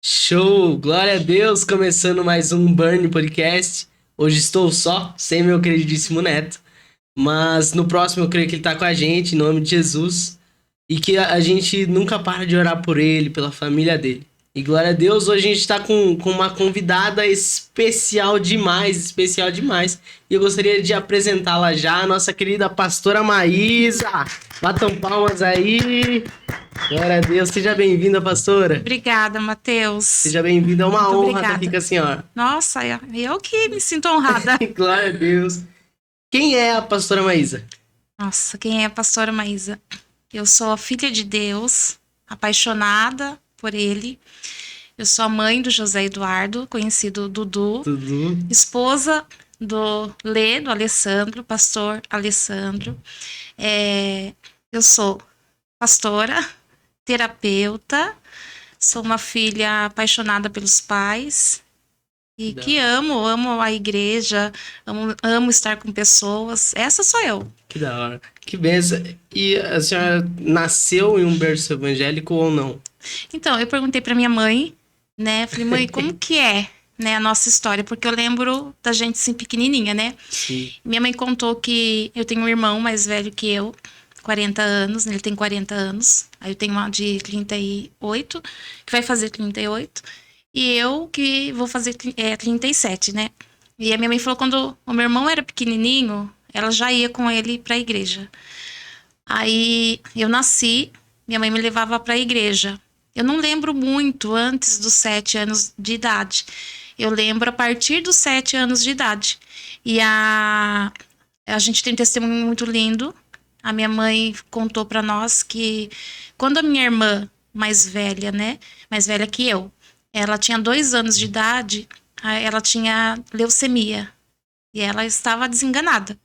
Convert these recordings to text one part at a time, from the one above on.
Show! Glória a Deus! Começando mais um Burn Podcast. Hoje estou só, sem meu queridíssimo neto. Mas no próximo eu creio que ele tá com a gente, em nome de Jesus. E que a gente nunca para de orar por ele, pela família dele. E glória a Deus, hoje a gente tá com uma convidada especial demais, especial demais. E eu gostaria de apresentá-la já, a nossa querida pastora Maísa. Batam palmas aí. Glória a Deus, seja bem-vinda, pastora. Obrigada, Matheus. Seja bem-vindo, é uma Muito honra estar aqui obrigada. com a senhora. Nossa, eu que me sinto honrada. Glória a Deus. Quem é a pastora Maísa? Nossa, quem é a pastora Maísa? Eu sou a filha de Deus, apaixonada por ele. Eu sou a mãe do José Eduardo, conhecido Dudu, Tudo. esposa do Alessandro, pastor Alessandro. Eu sou pastora, terapeuta, sou uma filha apaixonada pelos pais. E Da que hora. amo a igreja, amo estar com pessoas. Essa sou eu. Que da hora. Que benção. E a senhora nasceu em um berço evangélico ou não? Então, eu perguntei pra minha mãe, né? Falei, mãe, como que é, né, a nossa história? Porque eu lembro da gente assim pequenininha, né? Sim. Minha mãe contou que eu tenho um irmão mais velho que eu, 40 anos, ele tem 40 anos. Aí eu tenho uma de 38, que vai fazer 38. E eu que vou fazer 37, né? E a minha mãe falou que quando o meu irmão era pequenininho, ela já ia com ele pra igreja. Aí eu nasci, minha mãe me levava pra igreja. Eu não lembro muito antes dos 7 anos de idade. Eu lembro a partir dos 7 anos de idade. E a gente tem um testemunho muito lindo. A minha mãe contou pra nós que quando a minha irmã mais velha, né, mais velha que eu, ela tinha 2 anos de idade, ela tinha leucemia e ela estava desenganada.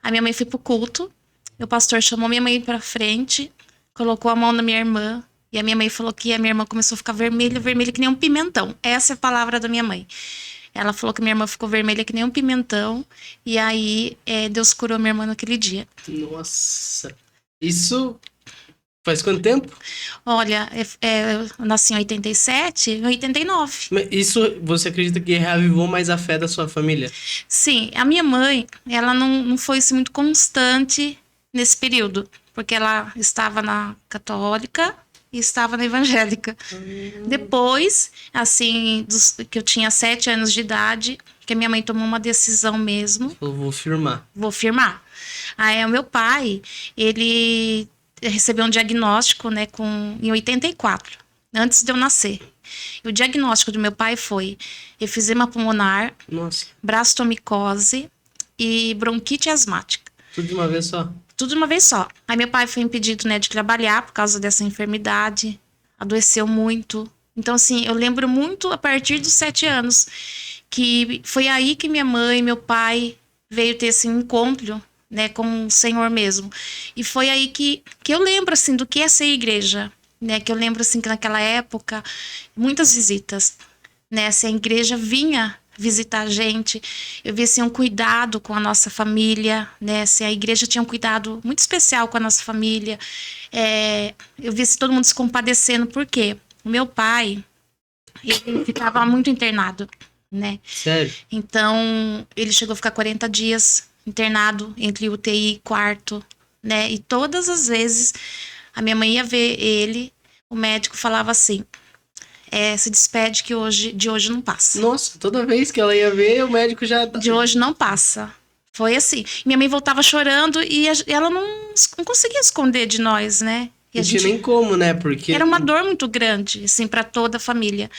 A minha mãe foi pro culto, o pastor chamou minha mãe pra frente, colocou a mão na minha irmã e a minha mãe falou que a minha irmã começou a ficar vermelha, vermelha que nem um pimentão. Essa é a palavra da minha mãe. Ela falou que minha irmã ficou vermelha que nem um pimentão. E aí, Deus curou minha irmã naquele dia. Nossa. Isso faz quanto tempo? Olha, eu nasci em 87, em 89. Mas isso você acredita que reavivou mais a fé da sua família? Sim, a minha mãe, ela não foi assim, muito constante nesse período. Porque ela estava na católica e estava na evangélica. Depois, assim, que eu tinha 7 anos de idade, que a minha mãe tomou uma decisão mesmo, Eu vou firmar. vou firmar. Aí o meu pai, ele recebeu um diagnóstico, né, em 84, antes de eu nascer. E o diagnóstico do meu pai foi efizema pulmonar, Nossa, brastomicose e bronquite asmática. tudo de uma vez só. Tudo de uma vez só. Aí meu pai foi impedido, né, de trabalhar por causa dessa enfermidade, adoeceu muito. Então, assim, eu lembro muito a partir dos 7 anos, que foi aí que minha mãe e meu pai veio ter esse encontro, né, com o Senhor mesmo. E foi aí que eu lembro, assim, do que é ser igreja, né, que eu lembro, assim, que naquela época, muitas visitas, né, se a igreja vinha visitar a gente, eu vi assim um cuidado com a nossa família, né, se a igreja tinha um cuidado muito especial com a nossa família, eu vi assim, todo mundo se compadecendo, porque o meu pai, ele ficava muito internado, né, Sério? então ele chegou a ficar 40 dias internado entre UTI e quarto, né, e todas as vezes a minha mãe ia ver ele, o médico falava assim, se despede que de hoje não passa. Nossa, toda vez que ela ia ver, o médico já. De hoje não passa. Foi assim. Minha mãe voltava chorando e ela não conseguia esconder de nós, né? E a Não tinha gente nem como, né? Porque. era uma dor muito grande, assim, para toda a família.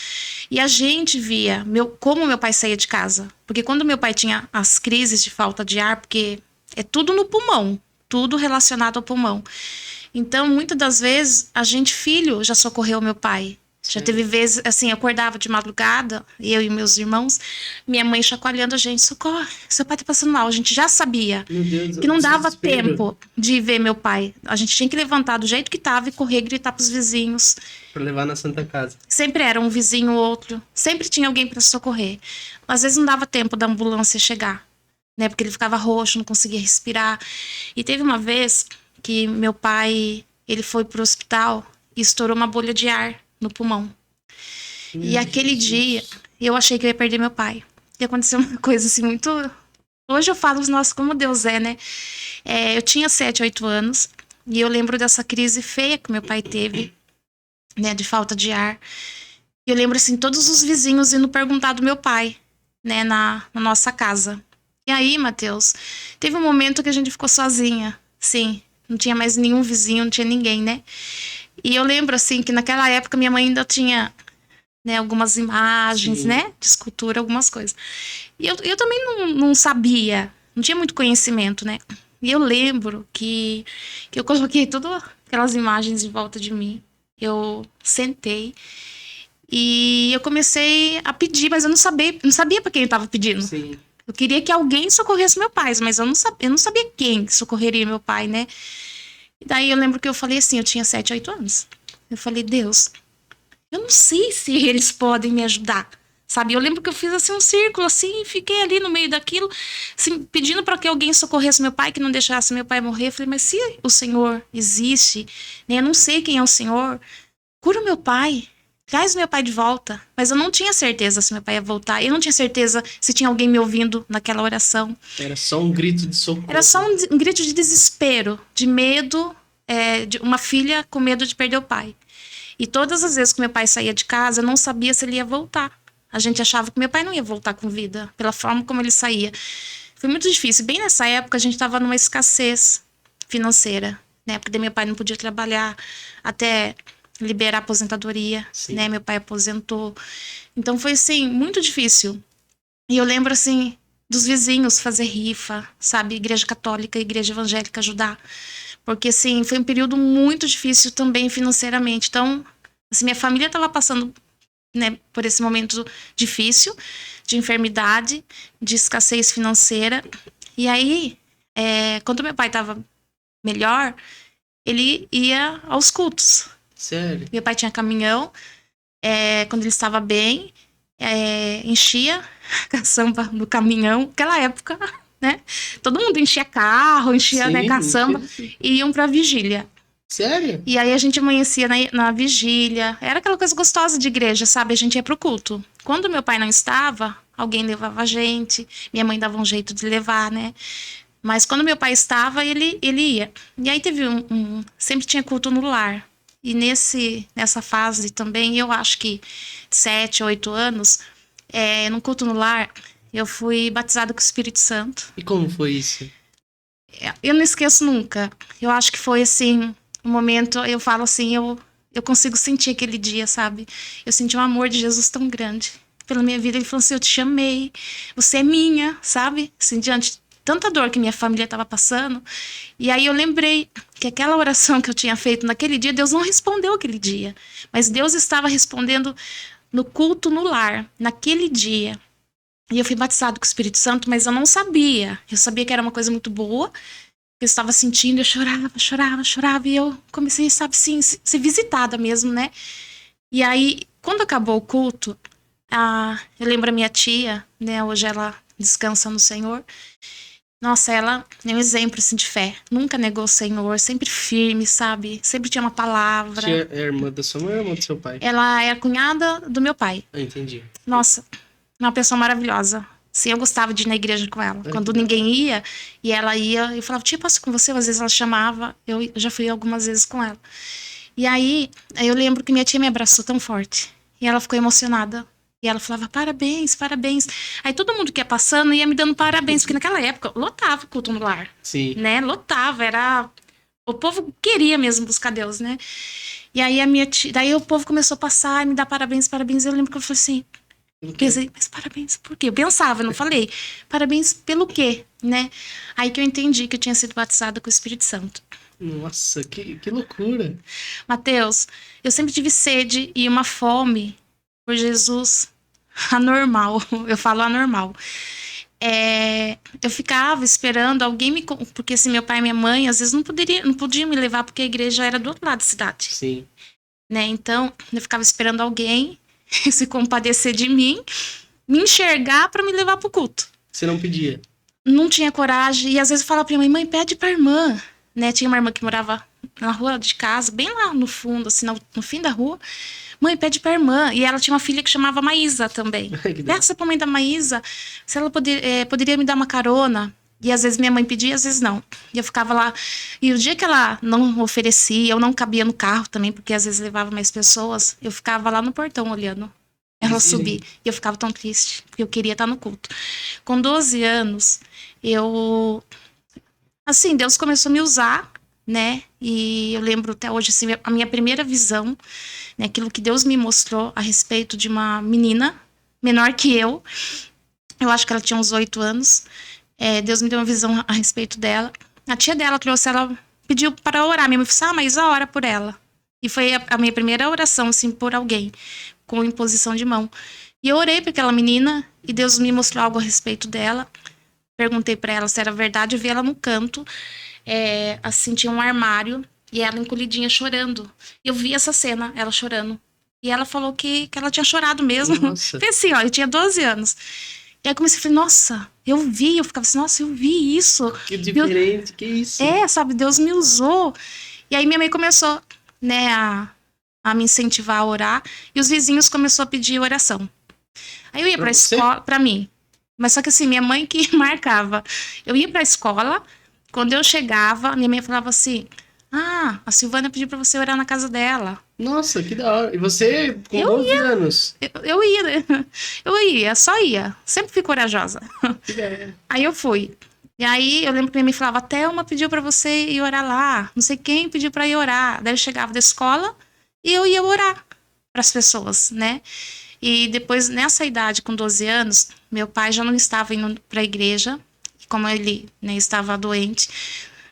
E a gente via como meu pai saía de casa. Porque quando meu pai tinha as crises de falta de ar, porque é tudo no pulmão, tudo relacionado ao pulmão. Então, muitas das vezes, a gente, filho, já socorreu meu pai. Já teve vezes, assim, eu acordava de madrugada, eu e meus irmãos, minha mãe chacoalhando a gente, socorre, seu pai tá passando mal. A gente já sabia Meu Deus, que não dava desespero. tempo de ver meu pai. A gente tinha que levantar do jeito que tava e correr, gritar pros vizinhos. Pra levar na Santa Casa. Sempre era um vizinho ou outro, sempre tinha alguém para socorrer. Às vezes não dava tempo da ambulância chegar, né? Porque ele ficava roxo, não conseguia respirar. E teve uma vez que meu pai, ele foi pro hospital e estourou uma bolha de ar no pulmão. E aquele dia, eu achei que eu ia perder meu pai. E aconteceu uma coisa assim muito... Hoje eu falo, nossa, como Deus é, né? Eu tinha 7, 8 anos. E eu lembro dessa crise feia que meu pai teve, né? De falta de ar. E eu lembro, assim, todos os vizinhos indo perguntar do meu pai, né? Na nossa casa. E aí, Matheus, teve um momento que a gente ficou sozinha. Sim, não tinha mais nenhum vizinho, não tinha ninguém, né? E eu lembro, assim, que naquela época minha mãe ainda tinha, né, algumas imagens, Sim. né? De escultura, algumas coisas. E eu também não sabia, não tinha muito conhecimento, né? E eu lembro que eu coloquei todas aquelas imagens em volta de mim. Eu sentei e eu comecei a pedir, mas eu não sabia para quem eu estava pedindo. Sim. Eu queria que alguém socorresse meu pai, mas eu não sabia quem socorreria meu pai, né? E daí eu lembro que eu falei assim, eu tinha 7, 8 anos. Eu falei, Deus, eu não sei se eles podem me ajudar, sabe? Eu lembro que eu fiz assim um círculo, assim, e fiquei ali no meio daquilo, assim, pedindo para que alguém socorresse meu pai, que não deixasse meu pai morrer. Eu falei, mas se o Senhor existe, né? Eu não sei quem é o Senhor, cura o meu pai. Traz meu pai de volta. Mas eu não tinha certeza se meu pai ia voltar. Eu não tinha certeza se tinha alguém me ouvindo naquela oração. Era só um grito de socorro. Era só um grito de desespero, de medo, de uma filha com medo de perder o pai. E todas as vezes que meu pai saía de casa, eu não sabia se ele ia voltar. A gente achava que meu pai não ia voltar com vida, pela forma como ele saía. Foi muito difícil. Bem nessa época, a gente estava numa escassez financeira, né? Porque meu pai não podia trabalhar até liberar a aposentadoria, Sim. né? Meu pai aposentou. Então foi, assim, muito difícil. E eu lembro, assim, dos vizinhos fazer rifa, sabe? Igreja católica, igreja evangélica ajudar. Porque, assim, foi um período muito difícil também financeiramente. Então, assim, minha família estava passando, né, por esse momento difícil, de enfermidade, de escassez financeira. E aí, quando meu pai estava melhor, ele ia aos cultos. Sério? Meu pai tinha caminhão, quando ele estava bem, enchia a caçamba do caminhão. Naquela época, né? Todo mundo enchia carro, enchia, né, caçamba, e iam pra vigília. Sério? E aí a gente amanhecia na vigília. Era aquela coisa gostosa de igreja, sabe? A gente ia pro culto. Quando meu pai não estava, alguém levava a gente. Minha mãe dava um jeito de levar, né? Mas quando meu pai estava, ele ia. E aí teve sempre tinha culto no lar. E nessa fase também, eu acho que 7, 8 anos, no culto no lar, eu fui batizada com o Espírito Santo. E como foi isso? Eu não esqueço nunca. Eu acho que foi, assim, um momento, eu falo assim, eu consigo sentir aquele dia, sabe? Eu senti um amor de Jesus tão grande pela minha vida. Ele falou assim, eu te chamei, você é minha, sabe? Assim, diante de tanta dor que minha família estava passando. E aí eu lembrei que aquela oração que eu tinha feito naquele dia, Deus não respondeu aquele dia. Mas Deus estava respondendo no culto no lar, naquele dia. E eu fui batizado com o Espírito Santo, mas eu não sabia. Eu sabia que era uma coisa muito boa. Eu estava sentindo, eu chorava. E eu comecei, sabe, sim, ser visitada mesmo, né? E aí, quando acabou o culto, eu lembro a minha tia, né? Hoje ela descansa no Senhor. Nossa, ela é um exemplo, assim, de fé. Nunca negou o Senhor, sempre firme, sabe? Sempre tinha uma palavra. Tia é irmã da sua mãe ou irmã do seu pai? Ela é a cunhada do meu pai. Ah, entendi. Nossa, uma pessoa maravilhosa. Sim, eu gostava de ir na igreja com ela. Quando ninguém ia, e ela ia, eu falava, tia, posso ir com você? Às vezes ela chamava, eu já fui algumas vezes com ela. E aí eu lembro que minha tia me abraçou tão forte. E ela ficou emocionada. E ela falava, parabéns, parabéns. Aí todo mundo que ia passando ia me dando parabéns, porque naquela época lotava o culto no lar. Sim. Né? Lotava, era... O povo queria mesmo buscar Deus, né? E aí a minha tia... Daí o povo começou a passar e me dar parabéns, parabéns. Eu lembro que eu falei assim... Pensei, mas parabéns por quê? Eu pensava, não falei. Parabéns pelo quê, né? Aí que eu entendi que eu tinha sido batizada com o Espírito Santo. Nossa, que loucura. Mateus, eu sempre tive sede e uma fome por Jesus anormal. Eu falo anormal. Eu ficava esperando alguém me... Porque assim, meu pai e minha mãe, às vezes não podiam me levar porque a igreja era do outro lado da cidade. Sim. Né? Então, eu ficava esperando alguém se compadecer de mim, me enxergar para me levar pro culto. Você não pedia? Não tinha coragem. E às vezes eu falava pra minha mãe, pede pra irmã. Né? Tinha uma irmã que morava na rua de casa, bem lá no fundo, assim, no fim da rua. Mãe, pede pra irmã. E ela tinha uma filha que chamava Maísa também. Peça pra mãe da Maísa se ela poderia me dar uma carona. E às vezes minha mãe pedia, às vezes não. E eu ficava lá. E o dia que ela não oferecia, eu não cabia no carro também, porque às vezes levava mais pessoas, eu ficava lá no portão olhando ela subir. E eu ficava tão triste, porque eu queria estar no culto. Com 12 anos, eu... Assim, Deus começou a me usar, né? E eu lembro até hoje, assim, a minha primeira visão, né? Aquilo que Deus me mostrou a respeito de uma menina menor que eu. Eu acho que ela tinha uns 8 anos. Deus me deu uma visão a respeito dela. A tia dela trouxe ela, pediu para orar. Minha mãe falou, mas ora por ela. E foi a minha primeira oração, assim, por alguém, com imposição de mão. E eu orei para aquela menina, e Deus me mostrou algo a respeito dela. Perguntei para ela se era verdade, eu vi ela no canto, assim, tinha um armário, e ela encolhidinha chorando. Eu vi essa cena, ela chorando. E ela falou que ela tinha chorado mesmo. Nossa. Foi assim, ó, eu tinha 12 anos. E aí eu comecei a falar, nossa, eu ficava assim, nossa, eu vi isso. Que diferente, que isso? Sabe, Deus me usou. E aí minha mãe começou, né, a me incentivar a orar, e os vizinhos começaram a pedir oração. Aí eu ia pra escola, pra mim. Mas só que assim, minha mãe que marcava. Eu ia pra escola, quando eu chegava, minha mãe falava assim, a Silvana pediu pra você orar na casa dela. Nossa, que da hora. E você, com 12 anos? Eu ia, só ia. Sempre fui corajosa. Aí eu fui. E aí eu lembro que minha mãe falava, Thelma pediu pra você ir orar lá. Não sei quem pediu pra ir orar. Daí eu chegava da escola e eu ia orar pras pessoas, né? E depois, nessa idade, com 12 anos, meu pai já não estava indo pra igreja. Como ele, né, estava doente.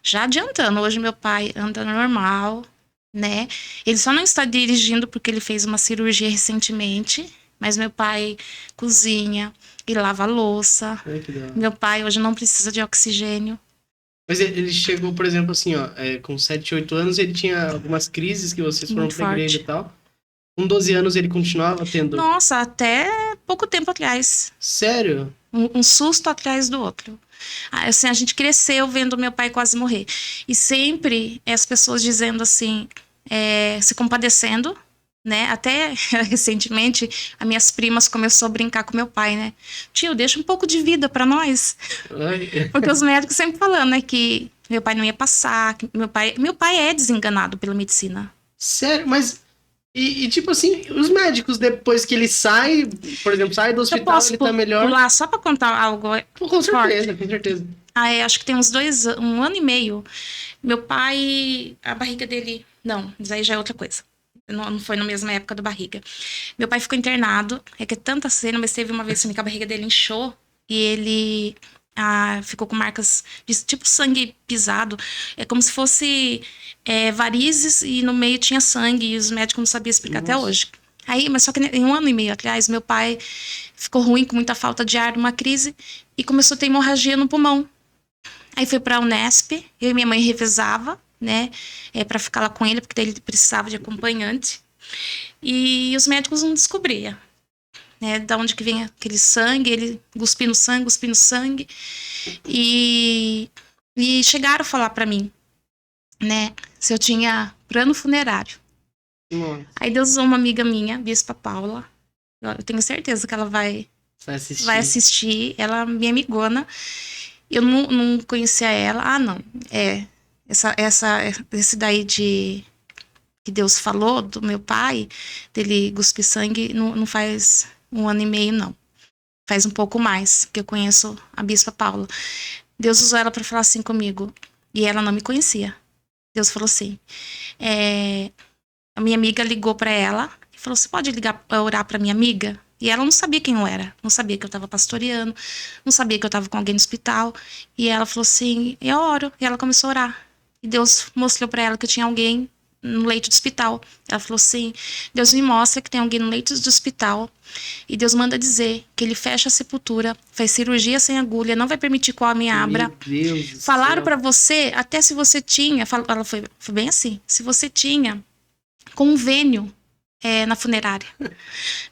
Já adiantando, hoje meu pai anda normal, né? Ele só não está dirigindo porque ele fez uma cirurgia recentemente, mas meu pai cozinha e lava a louça. Ai, que da hora. Meu pai hoje não precisa de oxigênio. Mas ele chegou, por exemplo, assim, ó, com 7, 8 anos, ele tinha algumas crises que vocês foram Muito pra igreja forte. e tal. Com 12 anos, ele continuava tendo... Nossa, até pouco tempo atrás. Sério? Um susto atrás do outro. Assim, a gente cresceu vendo meu pai quase morrer. E sempre as pessoas dizendo assim, se compadecendo, né? Até recentemente, as minhas primas começaram a brincar com meu pai, né? Tio, deixa um pouco de vida pra nós. Ai, Porque os médicos sempre falando, né, que meu pai não ia passar, que meu pai é desenganado pela medicina. sério? Mas... E tipo assim, os médicos, depois que ele sai, por exemplo, sai do Eu hospital, posso ele tá melhor? pular só pra contar algo Com forte. certeza, com certeza. Acho que tem uns 1 ano e meio. Meu pai, a barriga dele... Não, isso aí já é outra coisa. Não foi na mesma época da barriga. Meu pai ficou internado. É que é tanta cena, mas teve uma vez que a barriga dele inchou. E ele ficou com marcas de tipo sangue pisado. É como se fosse varizes e no meio tinha sangue. E os médicos não sabiam explicar até hoje. Aí, mas só que em 1 ano e meio atrás, meu pai ficou ruim, com muita falta de ar, numa crise. E começou a ter hemorragia no pulmão. Aí foi pra Unesp, eu e minha mãe revezava, né, pra ficar lá com ele, porque ele precisava de acompanhante. E os médicos não descobriam, né, da onde que vem aquele sangue, ele cuspindo sangue. E chegaram a falar pra mim, né, se eu tinha plano funerário. Nossa. Aí Deus usou uma amiga minha, Bispa Paula, eu tenho certeza que ela vai assistir, ela é minha amigona. Eu não conhecia ela. Não. Esse daí que Deus falou do meu pai, dele cuspir sangue, não faz 1 ano e meio, não. Faz um pouco mais, que eu conheço a Bispa Paula. Deus usou ela para falar assim comigo. E ela não me conhecia. Deus falou assim. A minha amiga ligou para ela e falou: você pode orar para minha amiga? E ela não sabia quem eu era, não sabia que eu estava pastoreando, não sabia que eu estava com alguém no hospital. E ela falou assim, eu oro. E ela começou a orar. E Deus mostrou para ela que tinha alguém no leito do hospital. Ela falou assim, Deus me mostra que tem alguém no leito do hospital. E Deus manda dizer que ele fecha a sepultura, faz cirurgia sem agulha, não vai permitir que o homem abra. Meu Deus do Falaram céu. para você, até se você tinha, ela foi bem assim, se você tinha convênio na funerária.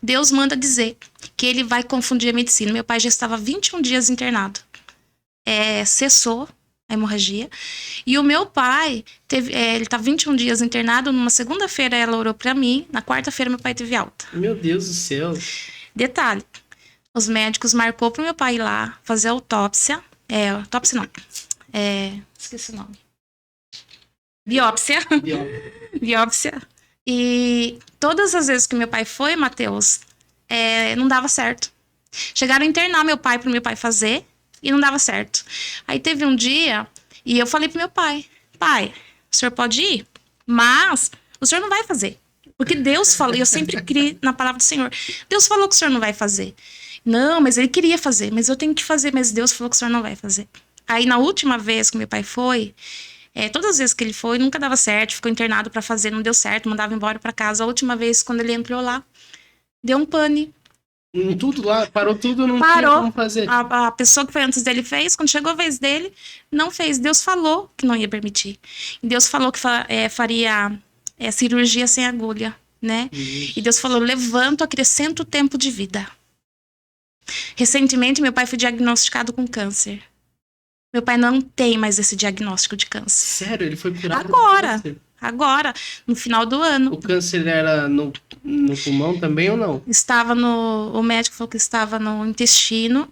Deus manda dizer que ele vai confundir a medicina. Meu pai já estava 21 dias internado. Cessou a a hemorragia. E o meu pai, ele tá 21 dias internado, numa segunda-feira ela orou pra mim, na quarta-feira meu pai teve alta. Meu Deus do céu. Detalhe, os médicos marcou pro meu pai ir lá fazer autópsia. Autópsia não. Esqueci o nome. Biópsia. Biópsia. E todas as vezes que meu pai foi, Matheus, não dava certo. Chegaram a internar meu pai pro meu pai fazer e não dava certo. Aí teve um dia e eu falei pro meu pai, o senhor pode ir, mas o senhor não vai fazer. Porque Deus falou, e eu sempre criei na palavra do Senhor, Deus falou que o senhor não vai fazer. Não, mas ele queria fazer, mas eu tenho que fazer, mas Deus falou que o senhor não vai fazer. Aí na última vez que meu pai foi, todas as vezes que ele foi, nunca dava certo, ficou internado pra fazer, não deu certo, mandava embora pra casa. A última vez, quando ele entrou lá, deu um pane. Tudo lá, parou tudo, não Parou. tinha como fazer. A pessoa que foi antes dele fez, quando chegou a vez dele, não fez. Deus falou que não ia permitir. Deus falou que faria cirurgia sem agulha, né? Isso. E Deus falou, levanto, acrescento o tempo de vida. Recentemente, meu pai foi diagnosticado com câncer. Meu pai não tem mais esse diagnóstico de câncer. Sério? Ele foi curado Agora, no final do ano. O câncer era no pulmão também ou não? O médico falou que estava no intestino,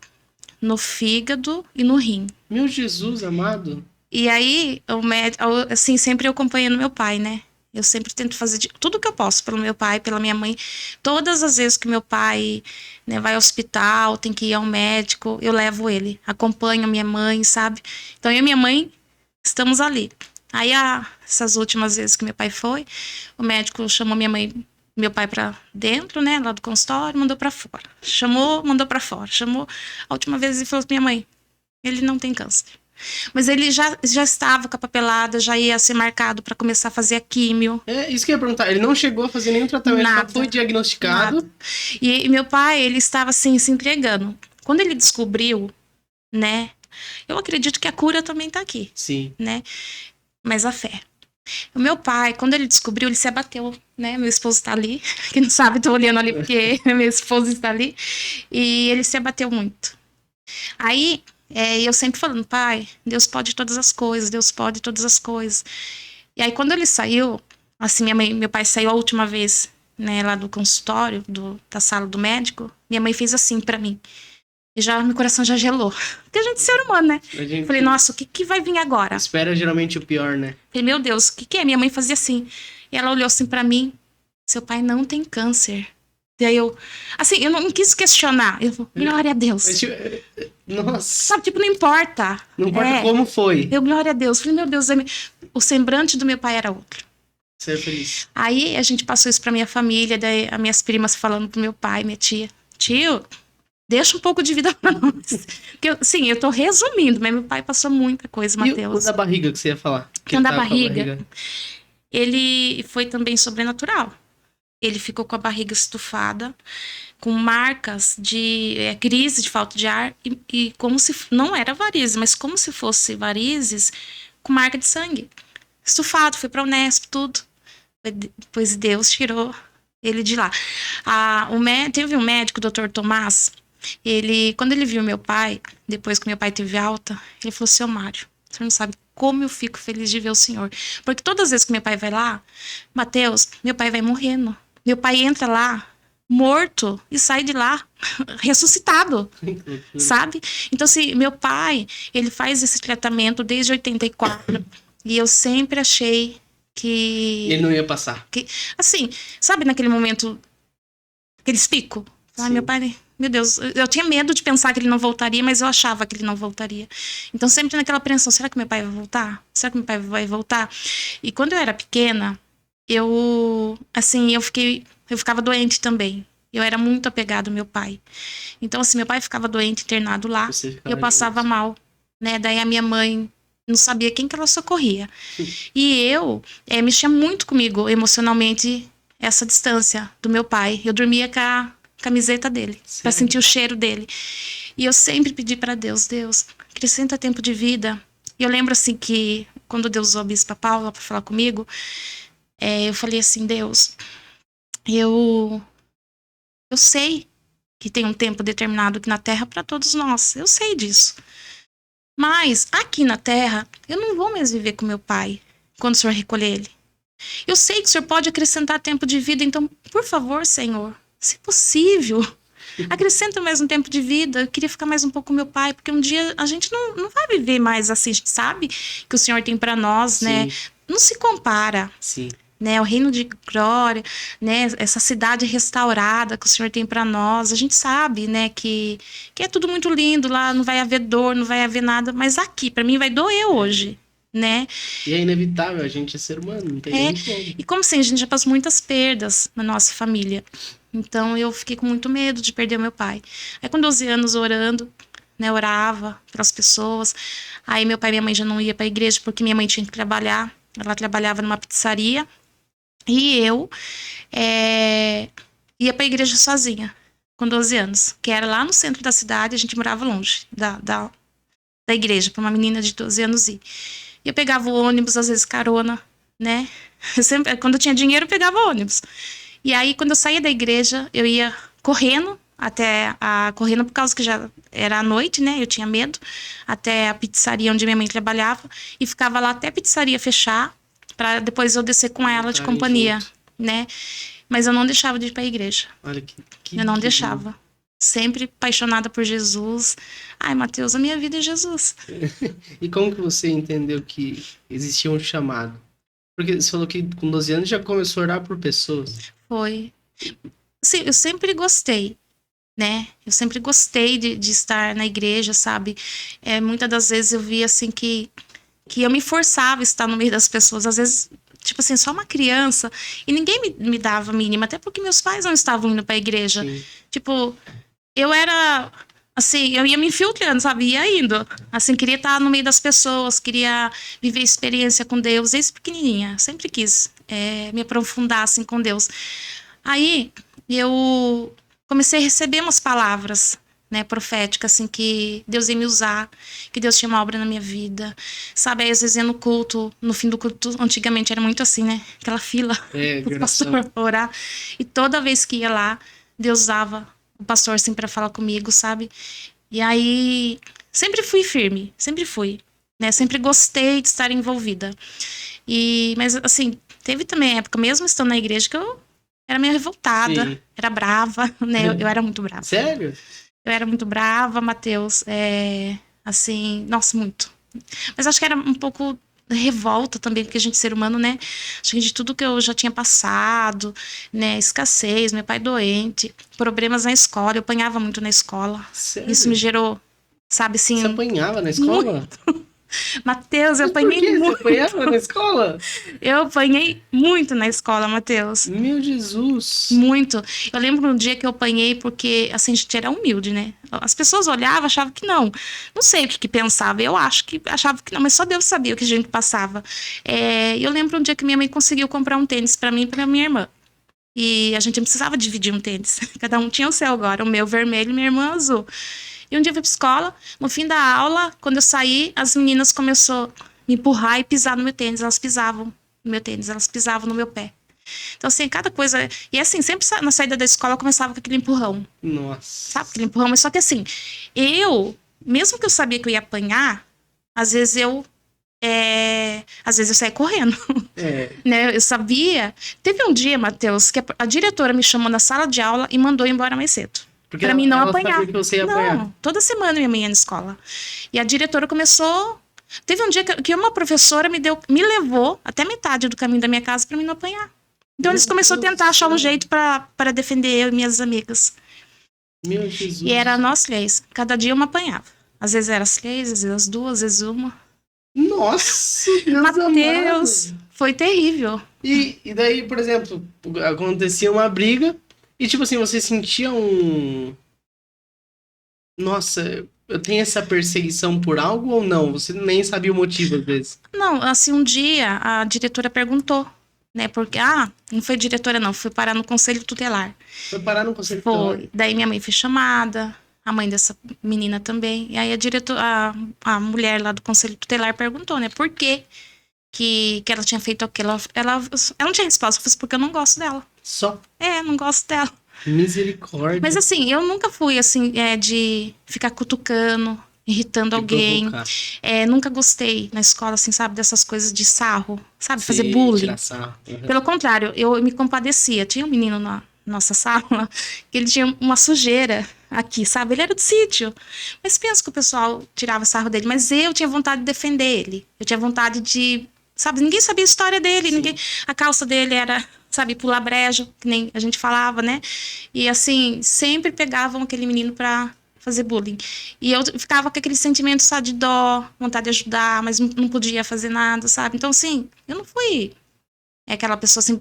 no fígado e no rim. Meu Jesus amado. E aí, o médico, assim, sempre eu acompanhando meu pai, né? Eu sempre tento fazer tudo que eu posso pelo meu pai, pela minha mãe. Todas as vezes que meu pai, né, vai ao hospital, tem que ir ao médico, eu levo ele. Acompanho minha mãe, sabe? Então, eu e minha mãe estamos ali. Aí, essas últimas vezes que meu pai foi, o médico chamou meu pai pra dentro, né, lá do consultório, mandou pra fora. Chamou, mandou pra fora. Chamou. A última vez ele falou pra minha mãe, ele não tem câncer. Mas ele já estava com a papelada, já ia ser marcado para começar a fazer a químio. Isso que eu ia perguntar. Ele não chegou a fazer nenhum tratamento, Nada, só foi diagnosticado. Nada. E meu pai, ele estava assim, se entregando. Quando ele descobriu, né? Eu acredito que a cura também tá aqui. Sim. Né? Mas a fé. O meu pai, quando ele descobriu, ele se abateu, né? Meu esposo tá ali. Quem não sabe, tô olhando ali porque meu esposo está ali. E ele se abateu muito. Aí, eu sempre falando, pai, Deus pode todas as coisas, Deus pode todas as coisas. E aí, quando ele saiu, assim, meu pai saiu a última vez, né, lá do consultório, da sala do médico, minha mãe fez assim pra mim. E meu coração já gelou. Porque a gente é ser humano, né? Falei, nossa, o que vai vir agora? Espera geralmente o pior, né? Falei, meu Deus, o que é? Minha mãe fazia assim. E ela olhou assim pra mim, seu pai não tem câncer. E aí eu não quis questionar. Eu falei, glória a Deus. Nossa. Sabe, tipo, não importa. Não importa como foi. Glória a Deus. Falei, meu Deus, o semblante do meu pai era outro. Você é feliz. Aí a gente passou isso pra minha família, daí as minhas primas falando pro meu pai, minha tia, tio, deixa um pouco de vida pra nós. Porque, eu tô resumindo, mas meu pai passou muita coisa, Matheus. E o da barriga que você ia falar? O da barriga, ele foi também sobrenatural. Ele ficou com a barriga estufada, com marcas de crise de falta de ar, e como se, não era varizes, mas como se fosse varizes, com marca de sangue. Estufado, foi pra Unesp, tudo. Depois Deus tirou ele de lá. Teve um médico, o Dr. Tomás, quando ele viu meu pai, depois que meu pai teve alta, ele falou, seu Mário, o senhor não sabe como eu fico feliz de ver o senhor. Porque todas as vezes que meu pai vai lá, Matheus, meu pai vai morrendo. Meu pai entra lá, morto, e sai de lá, ressuscitado, sabe? Então, assim, meu pai, ele faz esse tratamento desde 84, e eu sempre achei que... Ele não ia passar. Assim, sabe naquele momento, aqueles picos? Meu pai, meu Deus, eu tinha medo de pensar que ele não voltaria, mas eu achava que ele não voltaria. Então, sempre naquela apreensão, será que meu pai vai voltar? Será que meu pai vai voltar? E quando eu era pequena, eu ficava doente também. Eu era muito apegada ao meu pai. Então, assim, meu pai ficava doente, internado lá, e eu passava mal, né? Daí a minha mãe não sabia quem que ela socorria. E mexia muito comigo emocionalmente essa distância do meu pai. Eu dormia com a camiseta dele, para sentir o cheiro dele. E eu sempre pedi para Deus, acrescenta tempo de vida. E eu lembro assim que quando Deus usou a Bispa Paula para falar comigo, eu falei assim, Deus, eu sei que tem um tempo determinado aqui na Terra para todos nós. Eu sei disso. Mas aqui na terra, eu não vou mais viver com meu pai quando o Senhor recolher ele. Eu sei que o Senhor pode acrescentar tempo de vida, então, por favor, Senhor, se possível, acrescenta mais um tempo de vida. Eu queria ficar mais um pouco com meu pai, porque um dia a gente não vai viver mais assim. A gente sabe que o Senhor tem para nós, Sim. né? Não se compara. Sim. Né, o reino de glória, né, essa cidade restaurada que o Senhor tem para nós, a gente sabe, né, que é tudo muito lindo lá, não vai haver dor, não vai haver nada, mas aqui, para mim, vai doer hoje, né? E é inevitável, a gente é ser humano, não tem nem como. E como assim, a gente já passou muitas perdas na nossa família, então eu fiquei com muito medo de perder o meu pai. Aí com 12 anos orando, né, orava pelas pessoas, aí meu pai e minha mãe já não iam para a igreja porque minha mãe tinha que trabalhar, ela trabalhava numa pizzaria. E eu ia para a igreja sozinha, com 12 anos, que era lá no centro da cidade, a gente morava longe da igreja, para uma menina de 12 anos ir. E eu pegava o ônibus, às vezes carona, né? Quando eu tinha dinheiro, eu pegava ônibus. E aí, quando eu saía da igreja, eu ia correndo, correndo por causa que já era à noite, né? Eu tinha medo, até a pizzaria onde minha mãe trabalhava, e ficava lá até a pizzaria fechar, para depois eu descer com ela de companhia, né? Mas eu não deixava de ir para a igreja. Olha eu não deixava. Sempre apaixonada por Jesus. Ai, Mateus, a minha vida é Jesus. E como que você entendeu que existia um chamado? Porque você falou que com 12 anos já começou a orar por pessoas. Foi. Sim, eu sempre gostei, né? Eu sempre gostei de estar na igreja, sabe? Muitas das vezes eu via assim que eu me forçava a estar no meio das pessoas. Às vezes, tipo assim, só uma criança. E ninguém me dava a mínima. Até porque meus pais não estavam indo pra igreja. Sim. Tipo, eu era... Assim, eu ia me infiltrando, sabe? Ia indo. Assim, queria estar no meio das pessoas. Queria viver experiência com Deus. Desde pequenininha. Sempre quis me aprofundar, assim, com Deus. Aí, eu comecei a receber umas palavras, né, profética, assim, que Deus ia me usar, que Deus tinha uma obra na minha vida, sabe? Aí, às vezes, ia no culto, no fim do culto, antigamente era muito assim, né? Aquela fila pro pastor orar. E toda vez que ia lá, Deus usava o pastor, assim, pra falar comigo, sabe? E aí, sempre fui firme, sempre fui, né? Sempre gostei de estar envolvida. Mas, assim, teve também época, mesmo estando na igreja, que eu era meio revoltada, Sim. Era brava, né? Eu era muito brava. Sério? Eu era muito brava, Mateus. Assim, nossa, muito. Mas acho que era um pouco revolta também, porque a gente, ser humano, né? Acho que de tudo que eu já tinha passado, né? Escassez, meu pai doente, problemas na escola. Eu apanhava muito na escola. Sério? Isso me gerou, sabe, assim... Você apanhava na escola? Muito. Mateus, eu apanhei muito. Por que você apanhava na escola? Eu apanhei muito na escola, Mateus. Meu Jesus! Muito. Eu lembro um dia que eu apanhei porque, assim, a gente era humilde, né? As pessoas olhavam, achavam que não. Não sei o que pensava. Eu acho que achava que não, mas só Deus sabia o que a gente passava. Eu lembro um dia que minha mãe conseguiu comprar um tênis para mim e para minha irmã. E a gente não precisava dividir um tênis. Cada um tinha o seu agora. O meu vermelho e minha irmã azul. E um dia eu fui pra escola. No fim da aula, quando eu saí, as meninas começaram a me empurrar e pisar no meu tênis. Elas pisavam no meu tênis, elas pisavam no meu pé. Então, assim, cada coisa... E, assim, sempre na saída da escola eu começava com aquele empurrão. Nossa. Sabe, aquele empurrão? Mas só que, assim, mesmo que eu sabia que eu ia apanhar, às vezes eu saía correndo. Né? Eu sabia... Teve um dia, Mateus, que a diretora me chamou na sala de aula e mandou ir embora mais cedo. Porque pra mim não ela apanhar. Sabia que você ia apanhar. Toda semana minha mãe ia na escola. E a diretora começou... Teve um dia que uma professora me levou até metade do caminho da minha casa para mim não apanhar. Então eles começaram a tentar achar um jeito para defender eu e minhas amigas. Meu Jesus. E era nós três. Cada dia uma apanhava. Às vezes era as três, às vezes as duas, às vezes uma. Nossa, Deus Mateus, amado. foi terrível. E daí, por exemplo, acontecia uma briga e, tipo assim, você sentia um... Nossa, eu tenho essa perseguição por algo ou não? Você nem sabia o motivo, às vezes. Não, assim, um dia a diretora perguntou, né? Porque, não foi diretora não, fui parar no conselho tutelar. Foi parar no conselho tutelar? Foi. Daí minha mãe foi chamada, a mãe dessa menina também. E aí a mulher lá do conselho tutelar perguntou, né? Por que ela tinha feito aquilo? Ela não tinha resposta, eu falei, porque eu não gosto dela. Só? Não gosto dela. Misericórdia. Mas assim, eu nunca fui assim, de ficar cutucando, irritando alguém. Provocar. Nunca gostei na escola, assim, sabe, dessas coisas de sarro, sabe, fazer Sim, bullying. tirar sarro. Uhum. Pelo contrário, eu me compadecia. Tinha um menino na nossa sala que ele tinha uma sujeira aqui, sabe? Ele era do sítio. Mas penso que o pessoal tirava sarro dele. Mas eu tinha vontade de defender ele. Eu tinha vontade de... Sabe, ninguém sabia a história dele. Ninguém... A calça dele era, sabe, pular brejo, que nem a gente falava, né? E assim, sempre pegavam aquele menino pra fazer bullying. E eu ficava com aquele sentimento, sabe, de dó, vontade de ajudar, mas não podia fazer nada, sabe? Então, assim, eu não fui... aquela pessoa assim...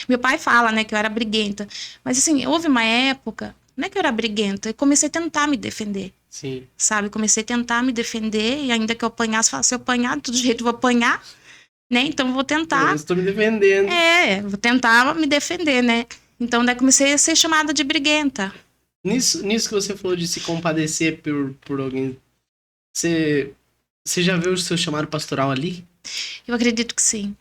Meu pai fala, né, que eu era briguenta. Mas, assim, houve uma época... Não é que eu era briguenta. Eu comecei a tentar me defender. Sim. Sabe? Comecei a tentar me defender. E ainda que eu apanhasse, se eu apanhar, de todo jeito eu vou apanhar. Né? Então, eu vou tentar... Eu estou me defendendo. Vou tentar me defender, né? Então, daí comecei a ser chamada de briguenta. Nisso que você falou de se compadecer por alguém... Você já viu o seu chamado pastoral ali? Eu acredito que sim.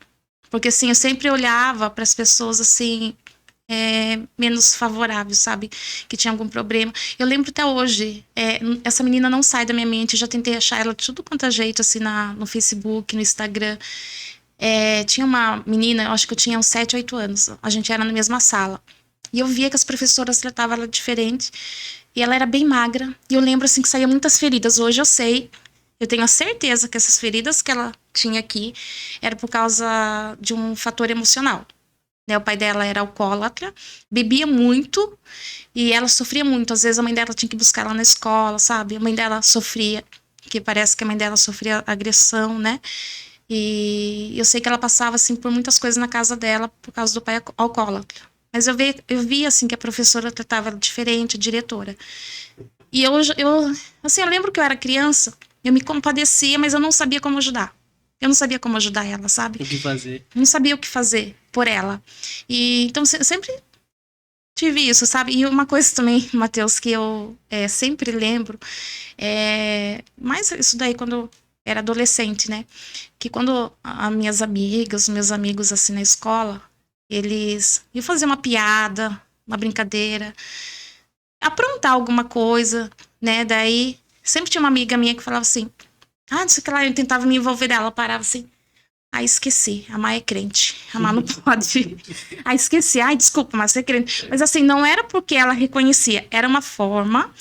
Porque, assim, eu sempre olhava para as pessoas, assim... menos favoráveis, sabe? Que tinha algum problema. Eu lembro até hoje, essa menina não sai da minha mente, eu já tentei achar ela de tudo quanto é jeito, assim, no Facebook, no Instagram. Tinha uma menina, eu acho que eu tinha uns 7, 8 anos, a gente era na mesma sala. E eu via que as professoras tratavam ela diferente, e ela era bem magra, e eu lembro, assim, que saía muitas feridas. Hoje eu sei, eu tenho a certeza que essas feridas que ela tinha aqui era por causa de um fator emocional. O pai dela era alcoólatra, bebia muito e ela sofria muito. Às vezes a mãe dela tinha que buscar ela na escola, sabe? A mãe dela sofria, que parece que a mãe dela sofria agressão, né? E eu sei que ela passava, assim, por muitas coisas na casa dela por causa do pai alcoólatra. Mas eu via, assim, que a professora tratava ela diferente, a diretora. E assim, eu lembro que eu era criança, eu me compadecia, mas eu não sabia como ajudar. Eu não sabia como ajudar ela, sabe? O que fazer? Não sabia o que fazer por ela. E então eu sempre tive isso, sabe? E uma coisa também, Matheus, que eu sempre lembro, mais isso daí quando eu era adolescente, né? Que quando as minhas amigas, os meus amigos assim na escola, eles iam fazer uma piada, uma brincadeira, aprontar alguma coisa, né? Daí sempre tinha uma amiga minha que falava assim: ah, não sei o que lá, eu tentava me envolver dela, parava assim. Ai, esqueci. A Má é crente. A Má não pode. Ai, esqueci. Ai, desculpa, mas você é crente. Mas assim, não era porque ela reconhecia. Era uma forma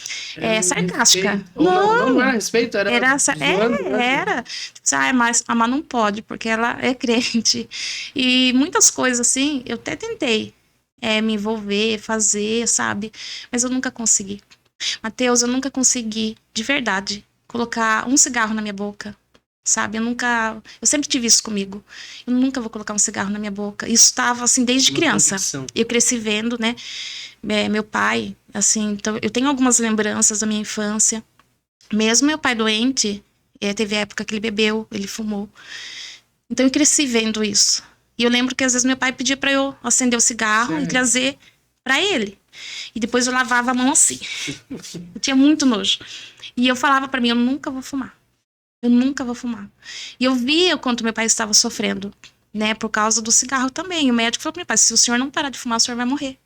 sarcástica. Respeito. Não era respeito, era zoando, né? era. Tipo, ai, mas a Má não pode, porque ela é crente. E muitas coisas assim, eu até tentei me envolver, fazer, sabe? Mas eu nunca consegui. Matheus, eu nunca consegui, de verdade, colocar um cigarro na minha boca. Sabe, eu sempre tive isso comigo. Eu nunca vou colocar um cigarro na minha boca. Isso estava assim desde criança. Convicção. Eu cresci vendo, né, meu pai, assim, então eu tenho algumas lembranças da minha infância. Mesmo meu pai doente, teve época que ele bebeu, ele fumou. Então eu cresci vendo isso. E eu lembro que às vezes meu pai pedia para eu acender o cigarro e trazer para ele. E depois eu lavava a mão assim. Eu tinha muito nojo. E eu falava para mim, eu nunca vou fumar. Eu nunca vou fumar. E eu via o quanto meu pai estava sofrendo, né? Por causa do cigarro também. O médico falou para meu pai, se o senhor não parar de fumar, o senhor vai morrer.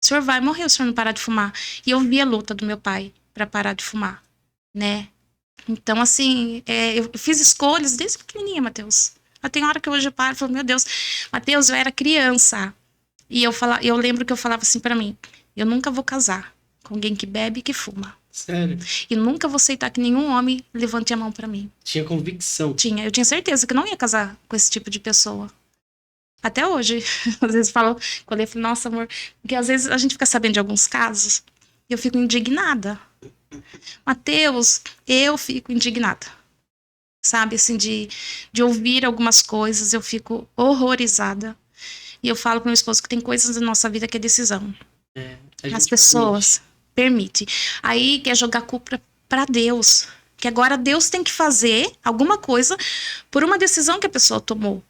O senhor vai morrer se o senhor não parar de fumar. E eu via a luta do meu pai para parar de fumar, né? Então, assim, eu fiz escolhas desde pequenininha, Matheus. Mas tem hora que hoje eu paro e falo, meu Deus, Matheus, eu era criança. E eu lembro que eu falava assim para mim, eu nunca vou casar com alguém que bebe e que fuma. Sério? E nunca vou aceitar que nenhum homem levante a mão pra mim. Tinha convicção. Eu tinha certeza que não ia casar com esse tipo de pessoa. Até hoje, às vezes falo, quando eu falo, nossa, amor, porque às vezes a gente fica sabendo de alguns casos e eu fico indignada. Matheus, eu fico indignada. Sabe, assim, de ouvir algumas coisas, eu fico horrorizada. E eu falo pro meu esposo que tem coisas da nossa vida que é decisão. As pessoas permite. Aí quer jogar culpa para Deus. Que agora Deus tem que fazer alguma coisa por uma decisão que a pessoa tomou,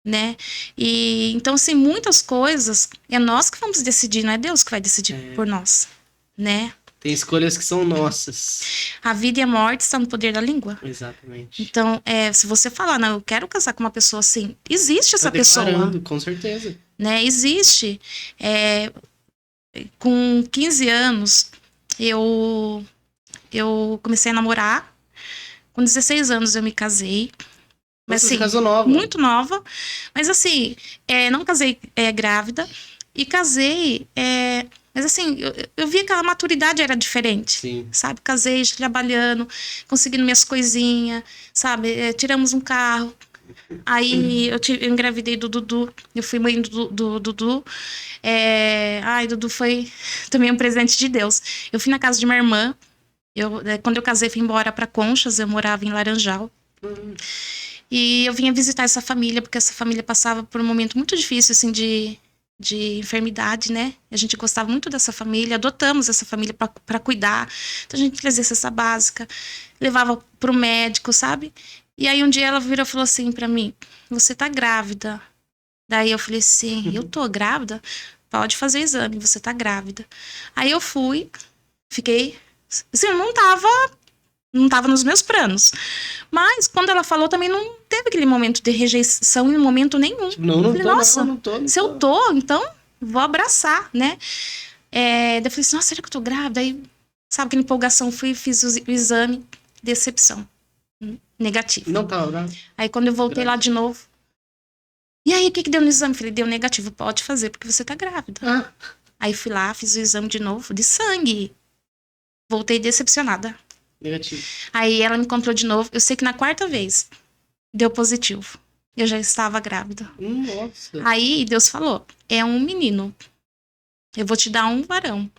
né? E então, assim, muitas coisas é nós que vamos decidir, não é Deus que vai decidir por nós, né? Tem escolhas que são nossas. A vida e a morte estão no poder da língua. Exatamente. Então, se você falar, não, eu quero casar com uma pessoa assim, existe essa pessoa. Com certeza. Né? Existe. Com 15 anos, eu comecei a namorar, Com 16 anos eu me casei. Mas, Você assim, casou nova. muito nova. Mas, assim, não casei grávida. E casei... mas, assim, eu vi que a maturidade era diferente. Sim. Sabe? Casei já trabalhando, conseguindo minhas coisinhas, sabe? Tiramos um carro. Aí eu engravidei do Dudu. Eu fui mãe do Dudu. Dudu foi também um presente de Deus. Eu fui na casa de minha irmã. Quando eu casei, fui embora para Conchas. Eu morava em Laranjal. E eu vinha visitar essa família, porque essa família passava por um momento muito difícil, assim, de enfermidade, né? A gente gostava muito dessa família, adotamos essa família para cuidar. Então a gente trazia cesta básica, levava pro médico, sabe? E aí um dia ela virou e falou assim para mim: você tá grávida. Daí eu falei assim: eu tô grávida? Pode fazer o exame, você tá grávida. Aí eu fui, fiquei... Assim, eu não tava nos meus planos. Mas, quando ela falou, também não teve aquele momento de rejeição em momento nenhum. Não falei, tô, nossa, não tô. Se eu tô, então vou abraçar, né? Daí eu falei assim, nossa, será que eu tô grávida? Aí, sabe, aquela empolgação, fiz o exame, decepção. Negativo. Não tava grávida. Aí, quando eu voltei lá de novo, e aí, o que deu no exame? Falei, deu negativo, pode fazer, porque você tá grávida. Aí fui lá, fiz o exame de novo, de sangue. Voltei decepcionada. Negativo. Aí ela me encontrou de novo. Eu sei que na 4ª vez deu positivo. Eu já estava grávida. Nossa. Aí Deus falou: é um menino. Eu vou te dar um varão.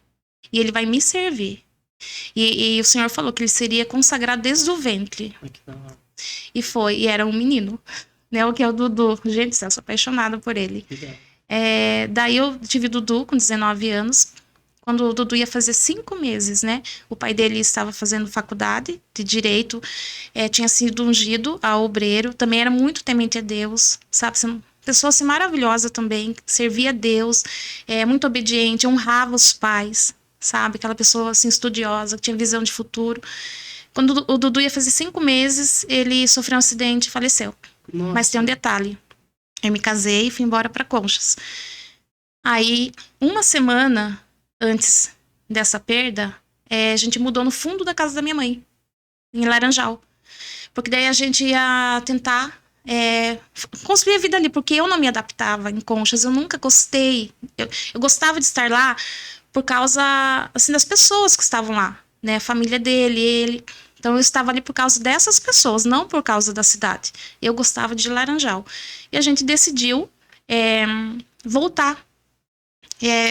E ele vai me servir. E o Senhor falou que ele seria consagrado desde o ventre. E foi. E era um menino. Né, o que é o Dudu. Gente, eu sou apaixonada por ele. Daí eu tive Dudu com 19 anos. Quando o Dudu ia fazer 5 meses, né? O pai dele estava fazendo faculdade de Direito, tinha sido ungido a obreiro, também era muito temente a Deus, sabe? Pessoa assim, maravilhosa também, servia a Deus, muito obediente, honrava os pais, sabe? Aquela pessoa assim, estudiosa, que tinha visão de futuro. Quando o Dudu ia fazer 5 meses, ele sofreu um acidente e faleceu. Nossa. Mas tem um detalhe, eu me casei e fui embora para Conchas. Aí, uma semana antes dessa perda, a gente mudou no fundo da casa da minha mãe, em Laranjal. Porque daí a gente ia tentar construir a vida ali, porque eu não me adaptava em Conchas, eu nunca gostei. Eu gostava de estar lá por causa, assim, das pessoas que estavam lá, né? A família dele, ele. Então eu estava ali por causa dessas pessoas, não por causa da cidade. Eu gostava de Laranjal. E a gente decidiu voltar.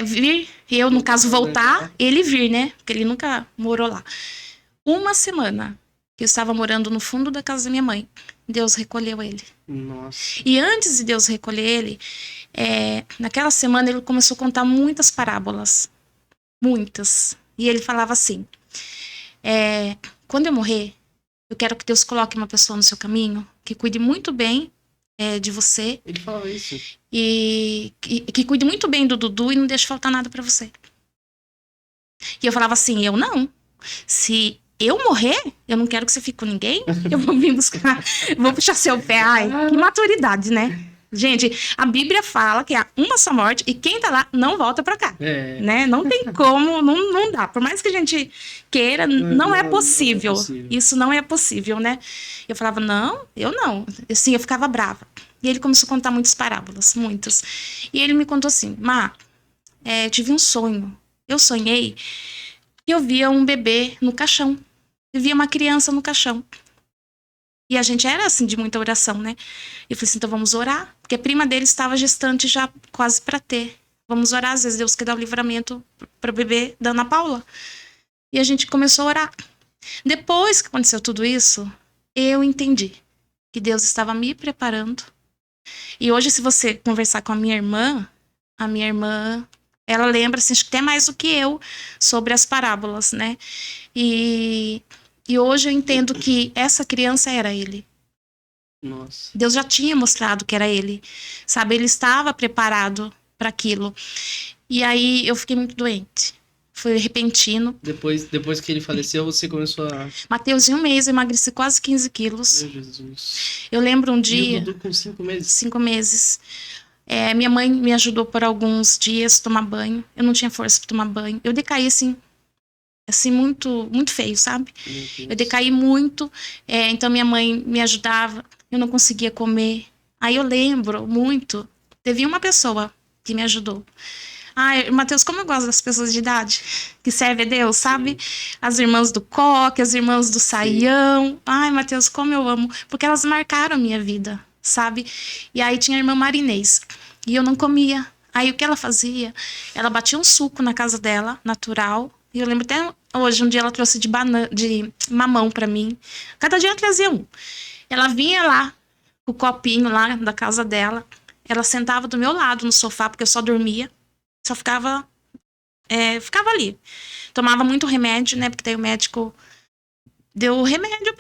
Vir, eu no caso voltar, ele vir, né? Porque ele nunca morou lá. Uma semana que eu estava morando no fundo da casa da minha mãe, Deus recolheu ele. Nossa. E antes de Deus recolher ele, naquela semana ele começou a contar muitas parábolas. Muitas. E ele falava assim, quando eu morrer, eu quero que Deus coloque uma pessoa no seu caminho que cuide muito bem de você. Ele falava isso. E que cuide muito bem do Dudu e não deixe faltar nada pra você. E eu falava assim, eu não. Se eu morrer, eu não quero que você fique com ninguém. Eu vou vir buscar, vou puxar seu pé. Ai, que maturidade, né? Gente, a Bíblia fala que há uma só morte e quem tá lá não volta pra cá. Né? Não tem como, não dá. Por mais que a gente queira, não é possível. Isso não é possível, né? Eu falava, não, eu não. Assim, eu ficava brava. E ele começou a contar muitas parábolas, muitas. E ele me contou assim, Má, eu tive um sonho. Eu sonhei que eu via um bebê no caixão. Eu via uma criança no caixão. E a gente era, assim, de muita oração, né? E eu falei assim, então vamos orar. Porque a prima dele estava gestante já quase para ter. Vamos orar, às vezes Deus quer dar o livramento para o bebê da Ana Paula. E a gente começou a orar. Depois que aconteceu tudo isso, eu entendi que Deus estava me preparando. E hoje, se você conversar com a minha irmã, ela lembra, assim, acho que até mais do que eu, sobre as parábolas, né? E hoje eu entendo que essa criança era ele. Nossa. Deus já tinha mostrado que era ele, sabe? Ele estava preparado para aquilo. E aí eu fiquei muito doente. Foi repentino. Depois que ele faleceu, você começou a... Mateus, em um mês, eu emagreci quase 15 quilos. Meu Jesus. Eu lembro um dia... E o Dudu com 5 meses? 5 meses. Minha mãe me ajudou por alguns dias a tomar banho. Eu não tinha força para tomar banho. Eu decaí, assim, assim, muito, muito feio, sabe? Meu Deus. Eu decaí muito, então minha mãe me ajudava, eu não conseguia comer. Aí eu lembro muito, teve uma pessoa que me ajudou. Ai, Matheus, como eu gosto das pessoas de idade que servem a Deus, sabe? As irmãs do Coque, as irmãs do Saião. Ai, Matheus, como eu amo. Porque elas marcaram a minha vida, sabe? E aí tinha a irmã Marinês. E eu não comia. Aí o que ela fazia? Ela batia um suco na casa dela, natural. E eu lembro até hoje, um dia ela trouxe de mamão pra mim. Cada dia ela trazia um. Ela vinha lá, com o copinho lá da casa dela. Ela sentava do meu lado no sofá, porque eu só dormia. Só ficava ali. Tomava muito remédio, né? Porque daí o médico deu remédio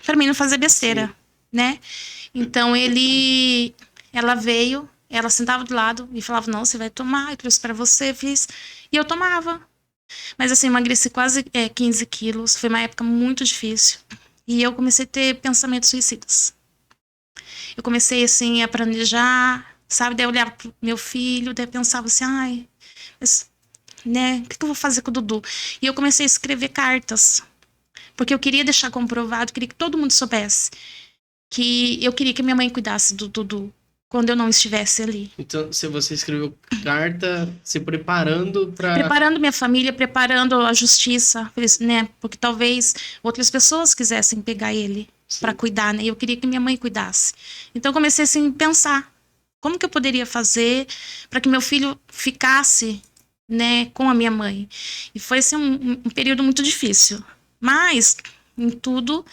pra mim não fazer besteira, né? Então ela veio, ela sentava do lado e falava, não, você vai tomar, eu trouxe pra você, fiz. E eu tomava. Mas assim, emagreci quase 15 quilos. Foi uma época muito difícil. E eu comecei a ter pensamentos suicidas. Eu comecei, assim, a planejar, sabe? Daí eu olhava pro meu filho, daí eu pensava assim, ai, mas, né, o que eu vou fazer com o Dudu? E eu comecei a escrever cartas, porque eu queria deixar comprovado, queria que todo mundo soubesse que eu queria que minha mãe cuidasse do Dudu quando eu não estivesse ali. Então, se você escreveu carta, se preparando pra... Preparando minha família, preparando a justiça, né? Porque talvez outras pessoas quisessem pegar ele para cuidar, né? E eu queria que minha mãe cuidasse. Então eu comecei assim a pensar como que eu poderia fazer para que meu filho ficasse, né, com a minha mãe. E foi assim um período muito difícil. Mas em tudo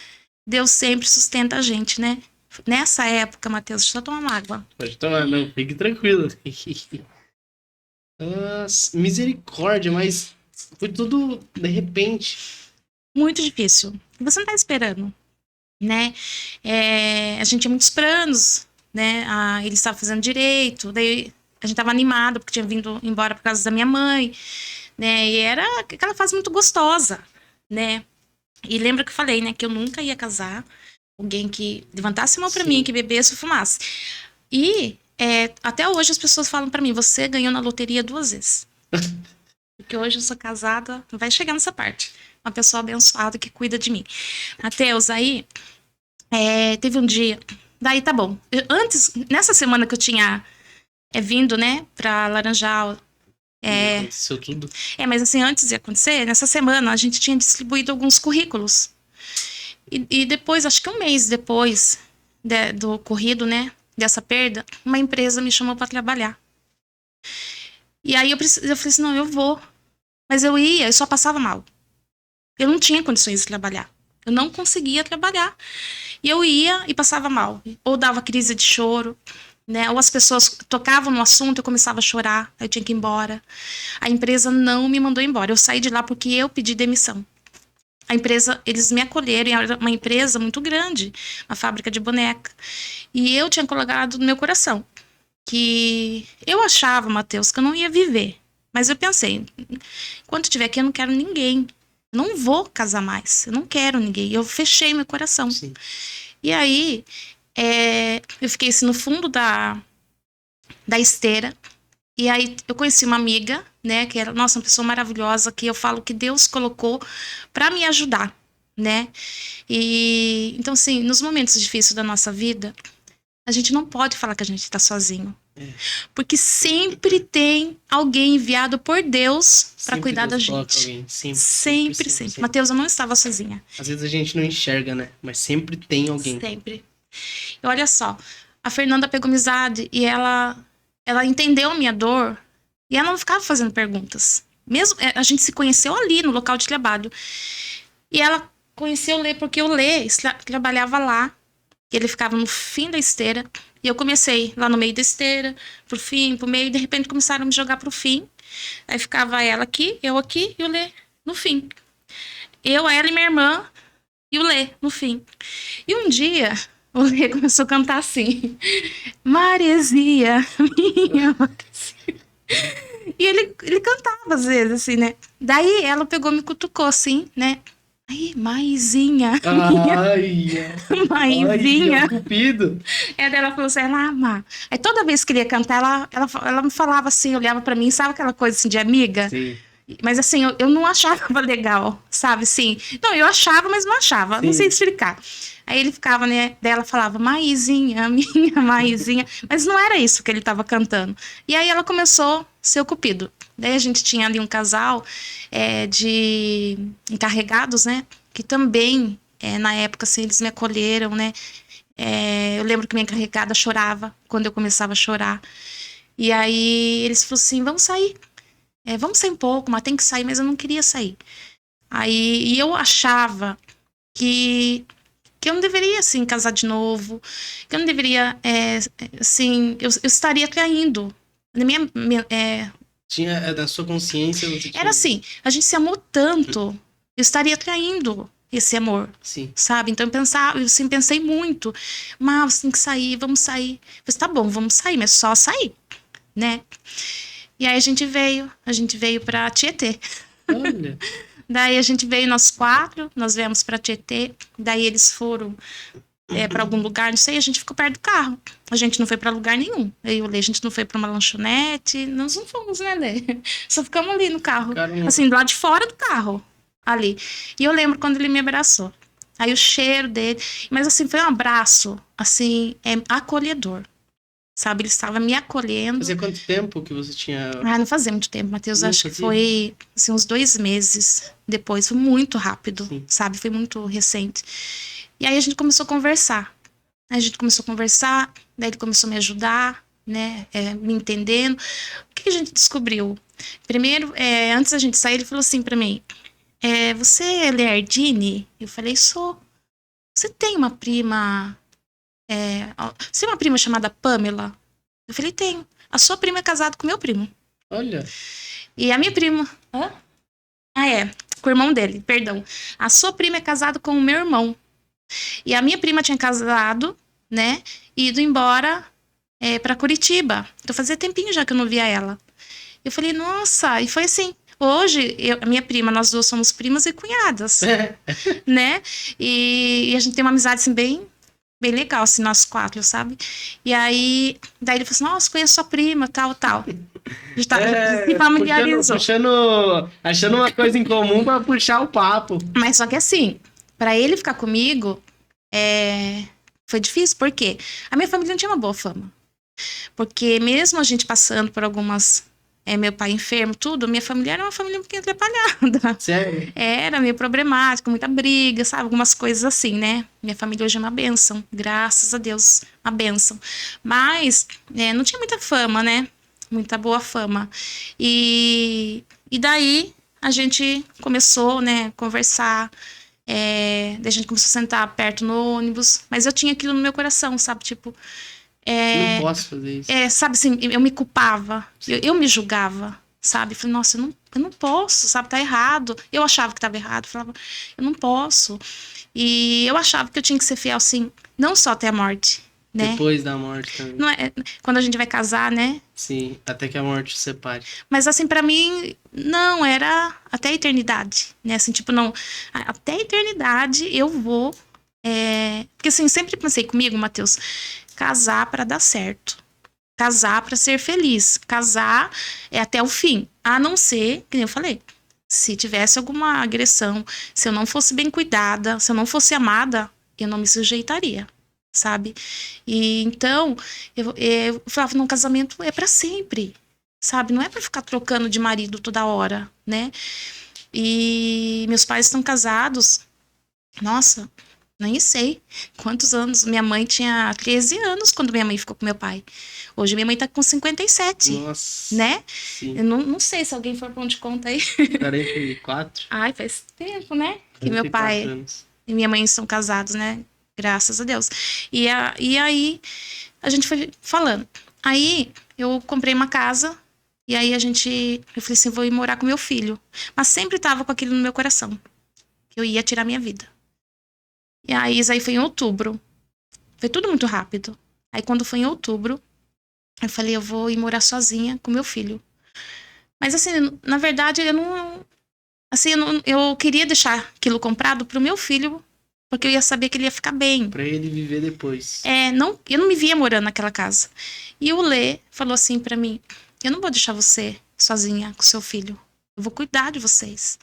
Deus sempre sustenta a gente, né? Nessa época, Matheus, deixa eu tomar uma água. Pode tomar, não, fique tranquilo. Nossa, misericórdia, mas foi tudo de repente. Muito difícil. Você não tá esperando, né? A gente tinha muitos planos, né? Ele estava fazendo direito, daí a gente estava animado porque tinha vindo embora por causa da minha mãe, né? E era aquela fase muito gostosa, né? E lembra que eu falei, né? Que eu nunca ia casar com alguém que levantasse a mão pra mim, que bebesse ou fumasse. E até hoje as pessoas falam pra mim, você ganhou na loteria 2 vezes. Porque hoje eu sou casada, vai chegar nessa parte. Uma pessoa abençoada que cuida de mim. Mateus, aí teve um dia. Daí tá bom. Nessa semana que eu tinha vindo, né, pra Laranjal. Aconteceu tudo. Mas assim, antes de acontecer, nessa semana a gente tinha distribuído alguns currículos. E depois, acho que um mês depois do ocorrido, né, dessa perda, uma empresa me chamou pra trabalhar. E aí eu falei assim, não, eu vou. Mas eu só passava mal. Eu não tinha condições de trabalhar. Eu não conseguia trabalhar. E eu ia e passava mal. Ou dava crise de choro, né? Ou as pessoas tocavam no assunto, eu começava a chorar, aí eu tinha que ir embora. A empresa não me mandou embora. Eu saí de lá porque eu pedi demissão. A empresa, eles me acolheram, e era uma empresa muito grande, uma fábrica de boneca. E eu tinha colocado no meu coração que eu achava, Matheus, que eu não ia viver. Mas eu pensei, enquanto eu estiver aqui, eu não quero ninguém. Eu não vou casar mais. Eu não quero ninguém. Eu fechei meu coração. Sim. E aí, eu fiquei assim, no fundo da esteira. E aí, eu conheci uma amiga, né? Que era, nossa, uma pessoa maravilhosa. Que eu falo que Deus colocou pra me ajudar, né? E, então, assim, nos momentos difíceis da nossa vida, a gente não pode falar que a gente tá sozinho. Porque sempre tem alguém enviado por Deus para cuidar da gente. Sempre. Matheus, eu não estava sozinha. Às vezes a gente não enxerga, né? Mas sempre tem alguém. Sempre. E olha só, a Fernanda pegou amizade e ela entendeu a minha dor e ela não ficava fazendo perguntas. Mesmo a gente se conheceu ali no local de trabalho. E ela conheceu o Lê porque o Lê trabalhava lá. Ele ficava no fim da esteira. E eu comecei lá no meio da esteira, pro fim, pro meio, e de repente começaram a me jogar pro fim. Aí ficava ela aqui, eu aqui e o Lê no fim. Eu, ela e minha irmã e o Lê no fim. E um dia, o Lê começou a cantar assim: Maresia, minha Maresia. E ele cantava às vezes, assim, né? Daí ela pegou, me cutucou assim, né? Aí, Maisinha. Maisinha. Cupido. Daí ela falou assim, ela ama. Aí toda vez que ele ia cantar, ela me falava assim, olhava pra mim, sabe aquela coisa assim de amiga? Sim. Mas assim, eu não achava legal, sabe? Assim, não, eu achava, mas não achava. Não sei explicar. Aí ele ficava, né? Daí ela falava, Maisinha, minha Maisinha. Mas não era isso que ele tava cantando. E aí ela começou a ser o cupido. Daí a gente tinha ali um casal de encarregados, né? Que também, na época, assim, eles me acolheram, né? Eu lembro que minha encarregada chorava quando eu começava a chorar. E aí eles falaram assim, vamos sair. Vamos sair um pouco, mas tem que sair, mas eu não queria sair. Aí, e eu achava que eu não deveria, assim, casar de novo, que eu não deveria, assim, eu estaria traindo. Tinha, da sua consciência, você tinha... Era assim, a gente se amou tanto, eu estaria traindo esse amor, Sim. sabe? Então eu assim, pensei muito, mas você tem que sair, vamos sair. Eu falei, tá bom, vamos sair, mas só sair, né? E aí a gente veio pra Tietê. Olha. Daí a gente veio nós 4, nós viemos pra Tietê, daí eles foram pra algum lugar, não sei, a gente ficou perto do carro. A gente não foi pra lugar nenhum. Eu e o Lê, a gente não foi pra uma lanchonete, nós não fomos, né, Lê? Só ficamos ali no carro, Caramba. assim, do lado de fora do carro, ali. E eu lembro quando ele me abraçou. Aí o cheiro dele, mas assim, foi um abraço, assim, acolhedor. Sabe, ele estava me acolhendo. Fazia quanto tempo que você tinha... Não fazia muito tempo, Matheus. Acho que foi assim, uns 2 meses depois. Foi muito rápido, sabe? Foi muito recente. E aí a gente começou a conversar. Daí ele começou a me ajudar, né? Me entendendo. O que a gente descobriu? Primeiro, antes da gente sair, ele falou assim pra mim, você é Leardine? Eu falei, sou. Você tem uma prima... Você tem uma prima chamada Pamela? Eu falei, tenho. A sua prima é casada com meu primo. Olha. E a minha prima... Hã? Com o irmão dele, perdão. A sua prima é casada com o meu irmão. E a minha prima tinha casado, né? E ido embora pra Curitiba. Então fazia tempinho já que eu não via ela. Eu falei, nossa, e foi assim. Hoje, a minha prima, nós duas somos primas e cunhadas, né? E a gente tem uma amizade assim bem legal, assim, nós 4, sabe? E aí, daí ele falou assim, nossa, conheço sua prima, tal. A gente se familiarizou. Achando uma coisa em comum pra puxar o papo. Mas só que assim, pra ele ficar comigo, foi difícil, porque a minha família não tinha uma boa fama. Porque mesmo a gente passando por algumas... meu pai enfermo, tudo, minha família era uma família um pouquinho atrapalhada. Sério? Era meio problemática, muita briga, sabe? Algumas coisas assim, né? Minha família hoje é uma bênção, graças a Deus, uma bênção. Mas não tinha muita fama, né? Muita boa fama. E daí a gente começou, né, a conversar. Daí a gente começou a sentar perto no ônibus. Mas eu tinha aquilo no meu coração, sabe? Tipo... não posso fazer isso. Sabe assim, eu me culpava, eu me julgava, sabe? Falei, nossa, eu não posso, sabe? Tá errado. Eu achava que tava errado, falava, eu não posso. E eu achava que eu tinha que ser fiel, assim, não só até a morte, né? Depois da morte também. Não quando a gente vai casar, né? Sim, até que a morte separe. Mas assim, pra mim, não, era até a eternidade, né? Assim, tipo, não, até a eternidade eu vou... Porque assim, sempre pensei comigo, Matheus, casar para dar certo. Casar para ser feliz. Casar até o fim. A não ser, que nem eu falei, se tivesse alguma agressão, se eu não fosse bem cuidada, se eu não fosse amada, eu não me sujeitaria, sabe? E então, eu falava, não, casamento é para sempre, sabe? Não é para ficar trocando de marido toda hora, né? E meus pais estão casados, nossa... Nem sei quantos anos. Minha mãe tinha 13 anos quando minha mãe ficou com meu pai. Hoje minha mãe tá com 57. Nossa. Né? Sim. Eu não sei se alguém for pra onde conta aí. 44? Ai, faz tempo, né? Que meu pai anos. E minha mãe são casados, né? Graças a Deus. E aí a gente foi falando. Aí eu comprei uma casa. E aí eu falei assim, vou ir morar com meu filho. Mas sempre tava com aquilo no meu coração. Que eu ia tirar minha vida. E aí, isso aí foi em outubro. Foi tudo muito rápido. Aí, quando foi em outubro, eu falei, eu vou ir morar sozinha com meu filho. Mas, assim, na verdade, eu não... Assim, eu queria deixar aquilo comprado pro meu filho, porque eu ia saber que ele ia ficar bem. Pra ele viver depois. Eu não me via morando naquela casa. E o Lê falou assim pra mim, eu não vou deixar você sozinha com seu filho. Eu vou cuidar de vocês.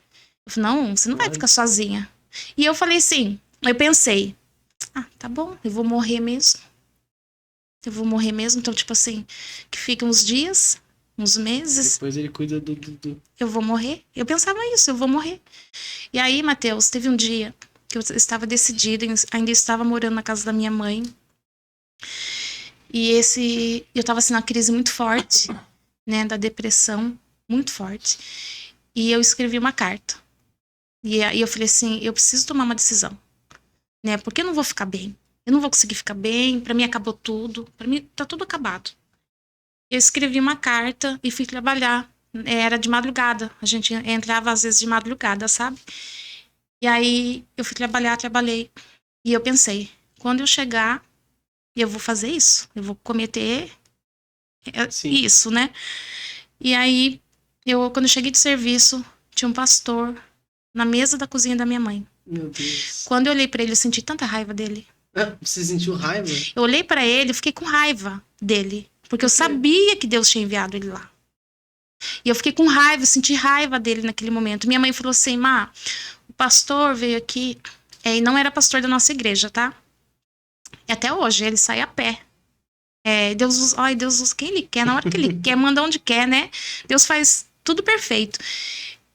Eu falei, não, você não vai Claro. ficar sozinha. E eu falei assim, eu pensei, tá bom, eu vou morrer mesmo. Eu vou morrer mesmo, então, tipo assim, que fique uns dias, uns meses, Depois ele cuida eu vou morrer. Eu pensava isso, eu vou morrer. E aí, Matheus, teve um dia que eu estava decidida, ainda estava morando na casa da minha mãe. E eu estava assim, numa crise muito forte, né, da depressão, muito forte. E eu escrevi uma carta. E aí eu falei assim, eu preciso tomar uma decisão, né? Porque eu não vou ficar bem. Eu não vou conseguir ficar bem, pra mim acabou tudo, pra mim tá tudo acabado. Eu escrevi uma carta e fui trabalhar. Era de madrugada, a gente entrava às vezes de madrugada, sabe? E aí eu fui trabalhar, trabalhei. E eu pensei, quando eu chegar, eu vou fazer isso, eu vou cometer Sim. isso, né? E aí, quando eu cheguei de serviço, tinha um pastor na mesa da cozinha da minha mãe. Meu Deus. Quando eu olhei pra ele, eu senti tanta raiva dele. Você sentiu raiva? Eu olhei pra ele e fiquei com raiva dele. Porque eu sabia que Deus tinha enviado ele lá. E eu fiquei com raiva, senti raiva dele naquele momento. Minha mãe falou assim, Má, o pastor veio aqui, e não era pastor da nossa igreja, tá? E até hoje, ele sai a pé. Deus usa quem ele quer, na hora que ele quer, manda onde quer, né? Deus faz tudo perfeito.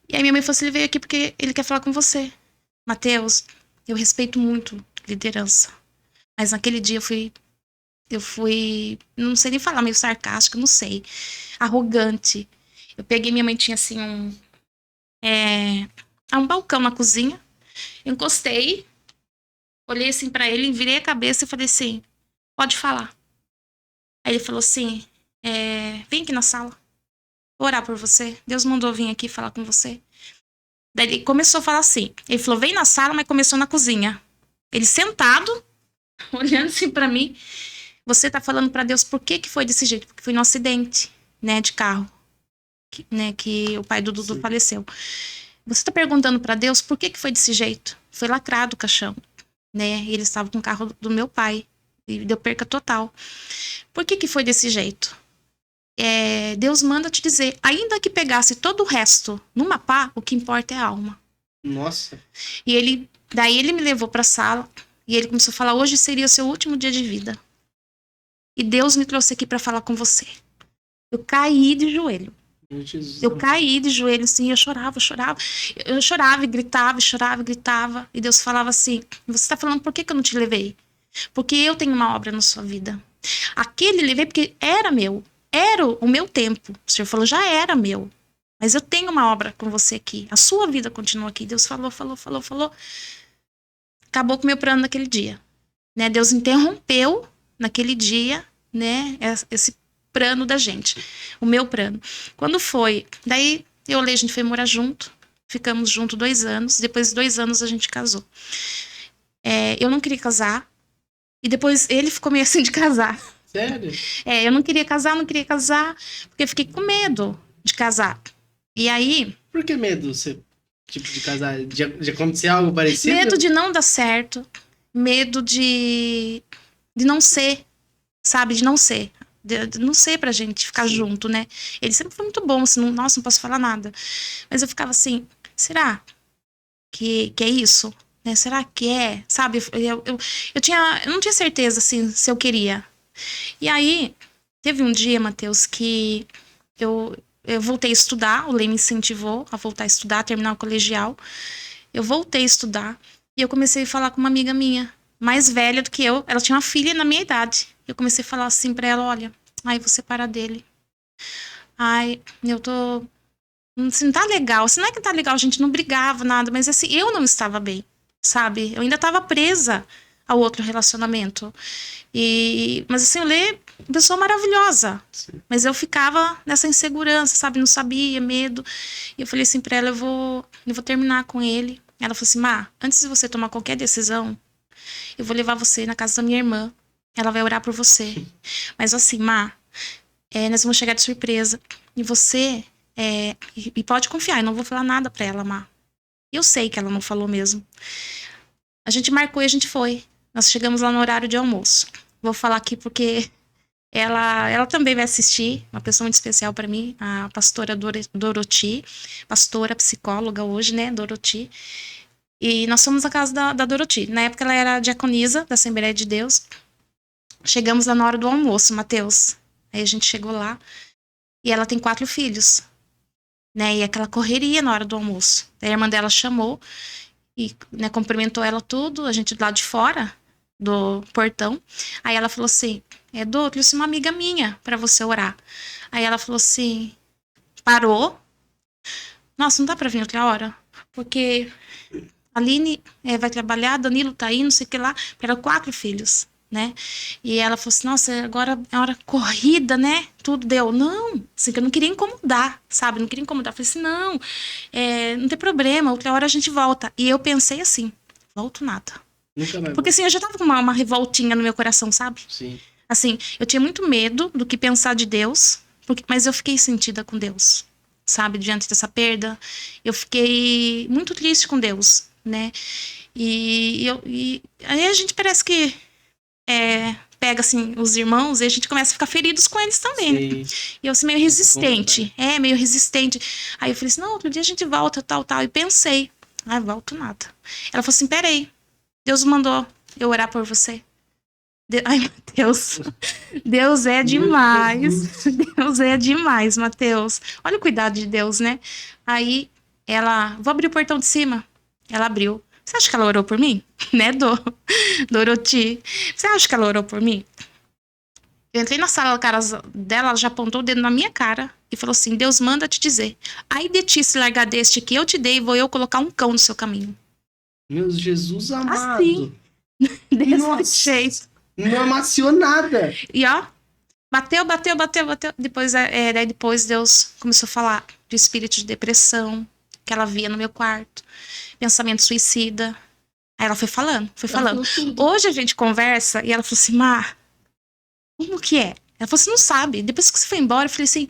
E aí minha mãe falou assim, ele veio aqui porque ele quer falar com você. Mateus, eu respeito muito liderança. Mas naquele dia eu fui, não sei nem falar, meio sarcástica, não sei. Arrogante. Eu peguei, minha mãe tinha assim um balcão na cozinha. Encostei, olhei assim pra ele, virei a cabeça e falei assim, pode falar. Aí ele falou assim, vem aqui na sala, vou orar por você. Deus mandou vir aqui falar com você. Daí ele começou a falar assim, ele falou, vem na sala, mas começou na cozinha. Ele sentado, olhando assim pra mim, você tá falando pra Deus por que foi desse jeito? Porque foi num acidente, né, de carro, que o pai do Dudu faleceu. Você tá perguntando pra Deus por que foi desse jeito? Foi lacrado o caixão, né? E ele estava com o carro do meu pai e deu perca total. Por que foi desse jeito? Deus manda te dizer, ainda que pegasse todo o resto numa pá, o que importa é a alma. Nossa. E daí ele me levou pra sala e ele começou a falar, hoje seria o seu último dia de vida. E Deus me trouxe aqui pra falar com você. Eu caí de joelho. Jesus. Eu caí de joelho, assim, eu chorava. Eu chorava e gritava, chorava e gritava. E Deus falava assim, você tá falando por que eu não te levei? Porque eu tenho uma obra na sua vida. Aquele levei porque era meu. Era o meu tempo. O Senhor falou, já era meu. Mas eu tenho uma obra com você aqui. A sua vida continua aqui. Deus falou. Acabou com o meu plano naquele dia. Né? Deus interrompeu naquele dia, né, esse plano da gente. O meu plano. Quando foi? Daí eu olhei, a gente foi morar junto. Ficamos juntos 2 anos. Depois de 2 anos a gente casou. Eu não queria casar. E depois ele ficou meio assim de casar. Sério? Eu não queria casar, porque eu fiquei com medo de casar. E aí... Por que medo, você, tipo, de casar? De acontecer algo parecido? Medo de não dar certo. Medo de não ser, sabe? De não ser. De não ser pra gente ficar junto, né? Ele sempre foi muito bom, assim, nossa, não posso falar nada. Mas eu ficava assim, será que é isso? Né? Será que é? Sabe? Eu não tinha certeza, assim, se eu queria. E aí, teve um dia, Matheus, que eu voltei a estudar, o Lei me incentivou a voltar a estudar, terminar o colegial. Eu voltei a estudar e eu comecei a falar com uma amiga minha, mais velha do que eu. Ela tinha uma filha na minha idade. Eu comecei a falar assim pra ela, olha, vou separar dele. Eu tô... Assim, não tá legal. Assim, não é que tá legal, a gente não brigava, nada, mas assim, eu não estava bem, sabe? Eu ainda estava presa ao outro relacionamento. Mas assim, eu Lê, uma pessoa maravilhosa. Sim. Mas eu ficava nessa insegurança, sabe? Não sabia, medo. E eu falei assim pra ela, eu vou terminar com ele. Ela falou assim, Má, antes de você tomar qualquer decisão, eu vou levar você na casa da minha irmã. Ela vai orar por você. Mas assim, Má, nós vamos chegar de surpresa. E você... e pode confiar, eu não vou falar nada pra ela, Má. Eu sei que ela não falou mesmo. A gente marcou e a gente foi. Nós chegamos lá no horário de almoço. Vou falar aqui porque Ela também vai assistir, uma pessoa muito especial para mim, a pastora Doroti, pastora psicóloga hoje, né, Doroti. E nós fomos à casa da Doroti. Na época ela era diaconisa da Assembleia de Deus. Chegamos lá na hora do almoço, Mateus. Aí a gente chegou lá e ela tem 4 filhos, né, e aquela correria na hora do almoço. Aí a irmã dela chamou e, né, cumprimentou ela tudo, a gente lá de fora do portão. Aí ela falou assim, Dô, trouxe uma amiga minha pra você orar. Aí ela falou assim, parou. Nossa, não dá pra vir outra hora? Porque a Aline vai trabalhar, Danilo tá aí, não sei o que lá. Eram 4 filhos, né? E ela falou assim, nossa, agora é hora corrida, né? Tudo deu. Não, assim, que eu não queria incomodar, sabe? Não queria incomodar. Eu falei assim, não, não tem problema, outra hora a gente volta. E eu pensei assim, volto nada. Nunca mais. Porque assim, eu já tava com uma revoltinha no meu coração, sabe? Sim. Assim, eu tinha muito medo do que pensar de Deus, mas eu fiquei sentida com Deus, sabe? Diante dessa perda, eu fiquei muito triste com Deus, né? E aí a gente parece que pega, assim, os irmãos e a gente começa a ficar feridos com eles também, né? E eu, assim, meio resistente. Meio resistente. Aí eu falei assim, não, outro dia a gente volta, tal. E pensei, volto nada. Ela falou assim, peraí, Deus mandou eu orar por você. Ai, Mateus, Deus é demais. Deus é demais, Mateus. Olha o cuidado de Deus, né? Aí ela, vou abrir o portão de cima. Ela abriu. Você acha que ela orou por mim? Né, Doroti? Você acha que ela orou por mim? Eu entrei na sala dela, ela já apontou o dedo na minha cara e falou assim, Deus manda te dizer, ai de ti se largar deste que eu te dei, vou eu colocar um cão no seu caminho. Meu Jesus amado. Assim, desse jeito. Não amaciou nada. E ó, bateu. Depois Deus começou a falar de espírito de depressão que ela via no meu quarto, pensamento suicida. Aí ela foi falando. Hoje a gente conversa e ela falou assim, Mar, como que é? Ela falou assim, não sabe. Depois que você foi embora, eu falei assim,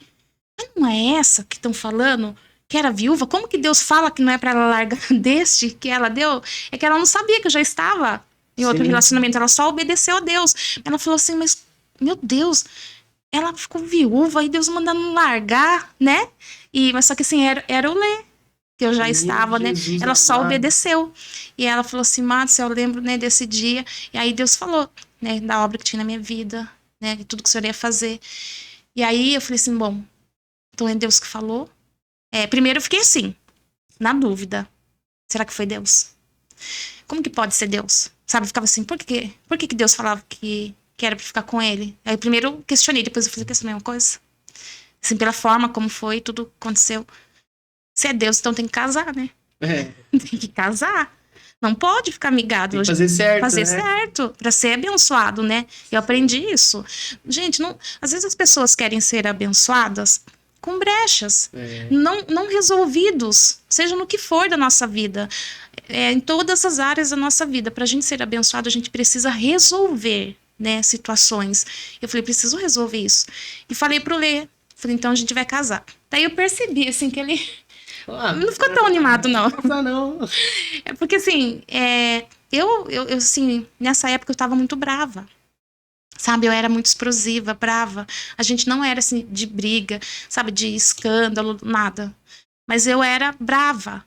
mas não é essa que estão falando? Que era viúva? Como que Deus fala que não é pra ela largar deste que ela deu? É que ela não sabia que eu já estava em outro relacionamento, ela só obedeceu a Deus. Ela falou assim, mas, meu Deus, ela ficou viúva e Deus mandando largar, né? Mas só que assim, era o Lê, que eu já estava, né? Ela só obedeceu. E ela falou assim, Márcia, eu lembro, né, desse dia. E aí Deus falou, né, da obra que tinha na minha vida, né, de tudo que o Senhor ia fazer. E aí eu falei assim, bom, então é Deus que falou? Primeiro eu fiquei assim, na dúvida. Será que foi Deus? Como que pode ser Deus? Sabe, eu ficava assim, por que Deus falava que era pra ficar com ele? Aí primeiro eu questionei, depois eu falei, essa mesma coisa? Assim, pela forma como foi, tudo aconteceu. Se é Deus, então tem que casar, né? Tem que casar. Não pode ficar amigado. Tem que fazer certo, fazer certo, pra ser abençoado, né? Eu aprendi isso. Gente, às vezes as pessoas querem ser abençoadas com brechas, não resolvidos, seja no que for da nossa vida. Em todas as áreas da nossa vida. Para a gente ser abençoado, a gente precisa resolver, né, situações. Eu falei, preciso resolver isso. E falei pro Lê, falei, então a gente vai casar. Daí eu percebi, assim, que ele não ficou tão animado, não. Não. É porque, assim, eu, assim, nessa época eu tava muito brava. Sabe, eu era muito explosiva, brava. A gente não era, assim, de briga, sabe, de escândalo, nada. Mas eu era brava,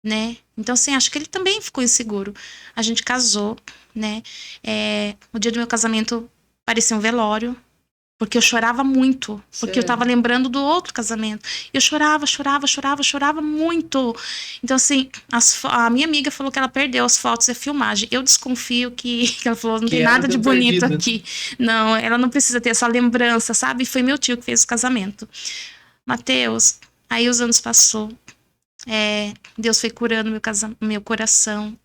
né? Então, assim, acho que ele também ficou inseguro. A gente casou, né? O dia do meu casamento parecia um velório, porque eu chorava muito, porque eu tava lembrando do outro casamento. Eu chorava muito. Então, assim, a minha amiga falou que ela perdeu as fotos e a filmagem. Eu desconfio que ela falou, não tem nada de bonito aqui. Não, ela não precisa ter essa lembrança, sabe? Foi meu tio que fez o casamento. Mateus, aí os anos passou. Deus foi curando meu coração.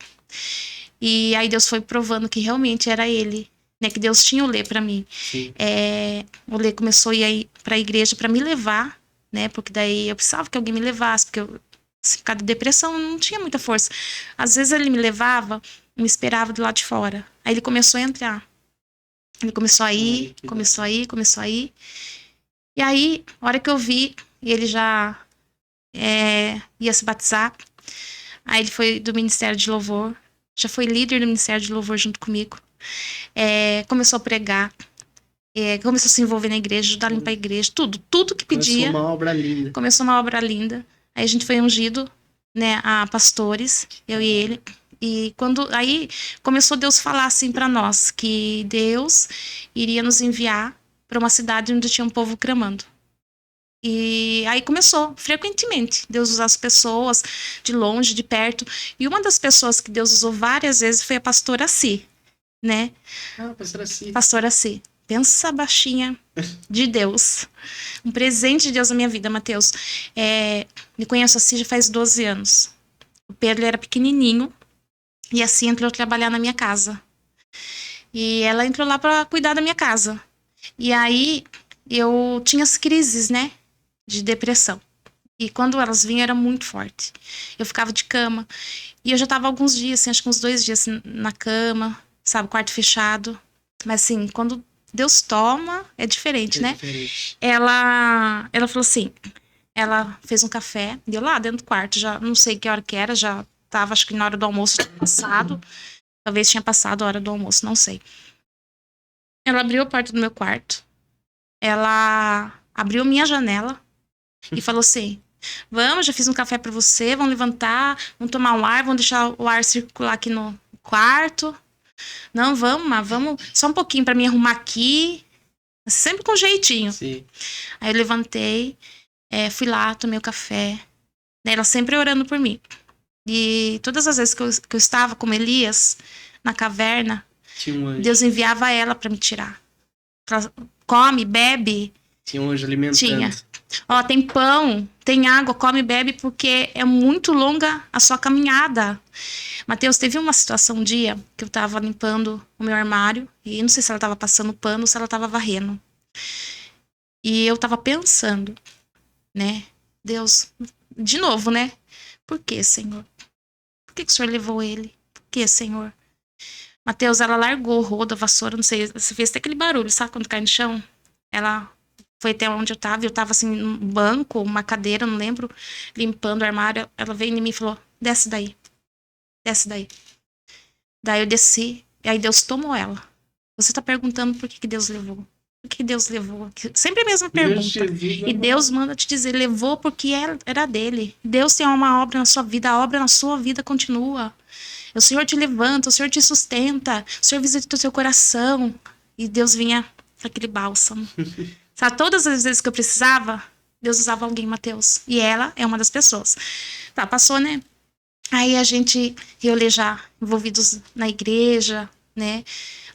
E aí Deus foi provando que realmente era ele, né? Que Deus tinha o Lê pra mim. O Lê começou a ir pra igreja pra me levar, né? Porque daí eu precisava que alguém me levasse, porque eu, por causa da depressão, não tinha muita força. Às vezes ele me levava, me esperava do lado de fora. Aí ele começou a entrar. Ele começou a ir. E aí, a hora que eu vi, ele já ia se batizar. Aí ele foi do Ministério de Louvor, já foi líder do Ministério de Louvor junto comigo. Começou a pregar. Começou a se envolver na igreja, ajudar a limpar a igreja, tudo que pedia. Começou uma obra linda. Começou uma obra linda. Aí a gente foi ungido, né, a pastores, eu e ele. E aí começou Deus falar assim para nós, que Deus iria nos enviar para uma cidade onde tinha um povo clamando. E aí começou, frequentemente, Deus usar as pessoas de longe, de perto. E uma das pessoas que Deus usou várias vezes foi a pastora Si, né? Pastora Si. Pastora Si. Pensa baixinha de Deus. Um presente de Deus na minha vida, Mateus. Me conheço assim já faz 12 anos. O Pedro era pequenininho e assim entrou trabalhar na minha casa. E ela entrou lá para cuidar da minha casa. E aí eu tinha as crises, né, de depressão. E quando elas vinham era muito forte. Eu ficava de cama. E eu já tava alguns dias, assim, acho que uns 2 dias na cama, sabe, quarto fechado. Mas assim, quando Deus toma, é diferente, né? Diferente. Ela falou assim, ela fez um café, deu lá dentro do quarto, já não sei que hora que era, já tava, acho que na hora do almoço tinha passado, talvez tinha passado a hora do almoço, não sei. Ela abriu a porta do meu quarto, ela abriu minha janela e falou assim, vamos, já fiz um café pra você, vamos levantar, vamos tomar um ar, vamos deixar o ar circular aqui no quarto. Não, vamos, mas vamos só um pouquinho pra me arrumar aqui. Sempre com jeitinho. Sim. Aí eu levantei, fui lá, tomei o café. Ela sempre orando por mim. E todas as vezes que eu estava com Elias na caverna, Tinha um anjo. Deus enviava ela pra me tirar. Come, bebe. Tinha um anjo alimentando. Tinha. Ó, tem pão, tem água, come, bebe, porque é muito longa a sua caminhada. Mateus, teve uma situação um dia que eu tava limpando o meu armário e não sei se ela tava passando pano ou se ela tava varrendo. E eu tava pensando, né? Deus, de novo, né? Por que, Senhor? Por que o Senhor levou ele? Por que, Senhor? Mateus, ela largou o rodo, a vassoura, não sei, você fez até aquele barulho, sabe quando cai no chão? Ela foi até onde eu tava assim, num banco, uma cadeira, não lembro, limpando o armário. Ela veio em mim e falou, desce daí. Desce daí. Daí eu desci, e aí Deus tomou ela. Você tá perguntando por que Deus levou? Por que Deus levou? Sempre a mesma pergunta. E Deus manda te dizer, levou porque era dele. Deus tem uma obra na sua vida, a obra na sua vida continua. O Senhor te levanta, o Senhor te sustenta, o Senhor visita o seu coração. E Deus vinha para aquele bálsamo. Sabe, todas as vezes que eu precisava, Deus usava alguém, Mateus. E ela é uma das pessoas. Tá, passou, né? Aí a gente, eu e já envolvidos na igreja, né?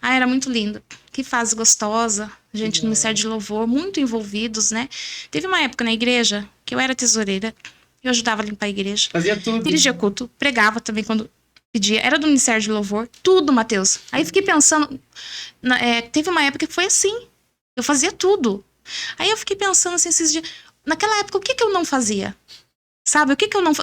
Ah, era muito lindo. Que fase gostosa. A gente no Ministério de Louvor, muito envolvidos, né? Teve uma época na igreja que eu era tesoureira. Eu ajudava a limpar a igreja. Fazia tudo. Dirigia culto, pregava também quando pedia. Era do Ministério de Louvor, tudo, Mateus. Aí fiquei pensando, teve uma época que foi assim. Eu fazia tudo. Aí eu fiquei pensando assim, esses dias, naquela época, o que eu não fazia? Sabe,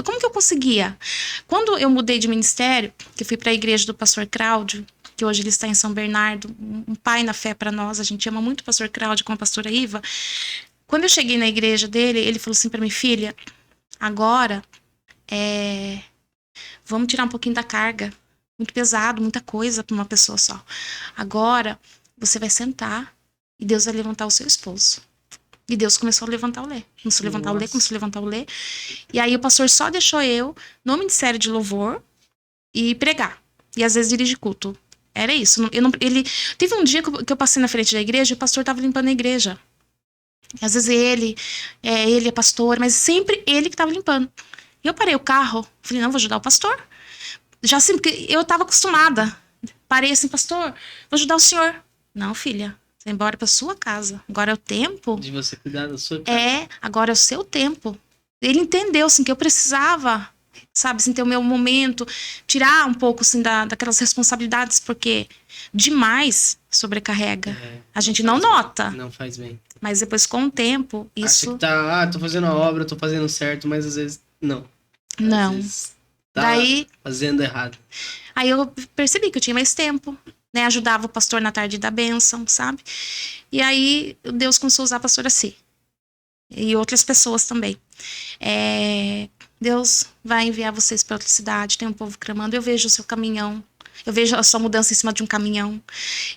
como que eu conseguia? Quando eu mudei de ministério, que eu fui para a igreja do pastor Cláudio, que hoje ele está em São Bernardo, um pai na fé para nós, a gente ama muito o pastor Cláudio com a pastora Iva. Quando eu cheguei na igreja dele, ele falou assim para minha filha, agora, vamos tirar um pouquinho da carga, muito pesado, muita coisa para uma pessoa só. Agora, você vai sentar e Deus vai levantar o seu esposo. E Deus começou a levantar o Lê. Começou a levantar o Lê. E aí o pastor só deixou eu no Ministério de Louvor e pregar. E às vezes dirigir culto. Era isso. Teve um dia que eu passei na frente da igreja e o pastor estava limpando a igreja. E às vezes ele é pastor, mas sempre ele que estava limpando. E eu parei o carro, falei, não, vou ajudar o pastor. Já assim, porque eu estava acostumada. Parei assim, pastor, vou ajudar o senhor. Não, filha. Embora para sua casa. Agora é o tempo. De você cuidar da sua casa. Agora é o seu tempo. Ele entendeu, assim, que eu precisava, sabe, assim, ter o meu momento, tirar um pouco, assim, daquelas responsabilidades, porque demais sobrecarrega. A gente não nota. Não faz bem. Mas depois, com o tempo, isso... Acha que tô fazendo a obra, tô fazendo certo, mas às vezes, não. Não. Às vezes tá Daí... fazendo errado. Aí eu percebi que eu tinha mais tempo. Né, ajudava o pastor na tarde da bênção, sabe? E aí Deus começou a usar a pastora Si. E outras pessoas também. Deus vai enviar vocês para outra cidade, tem um povo clamando. Eu vejo o seu caminhão Eu vejo a sua mudança em cima de um caminhão.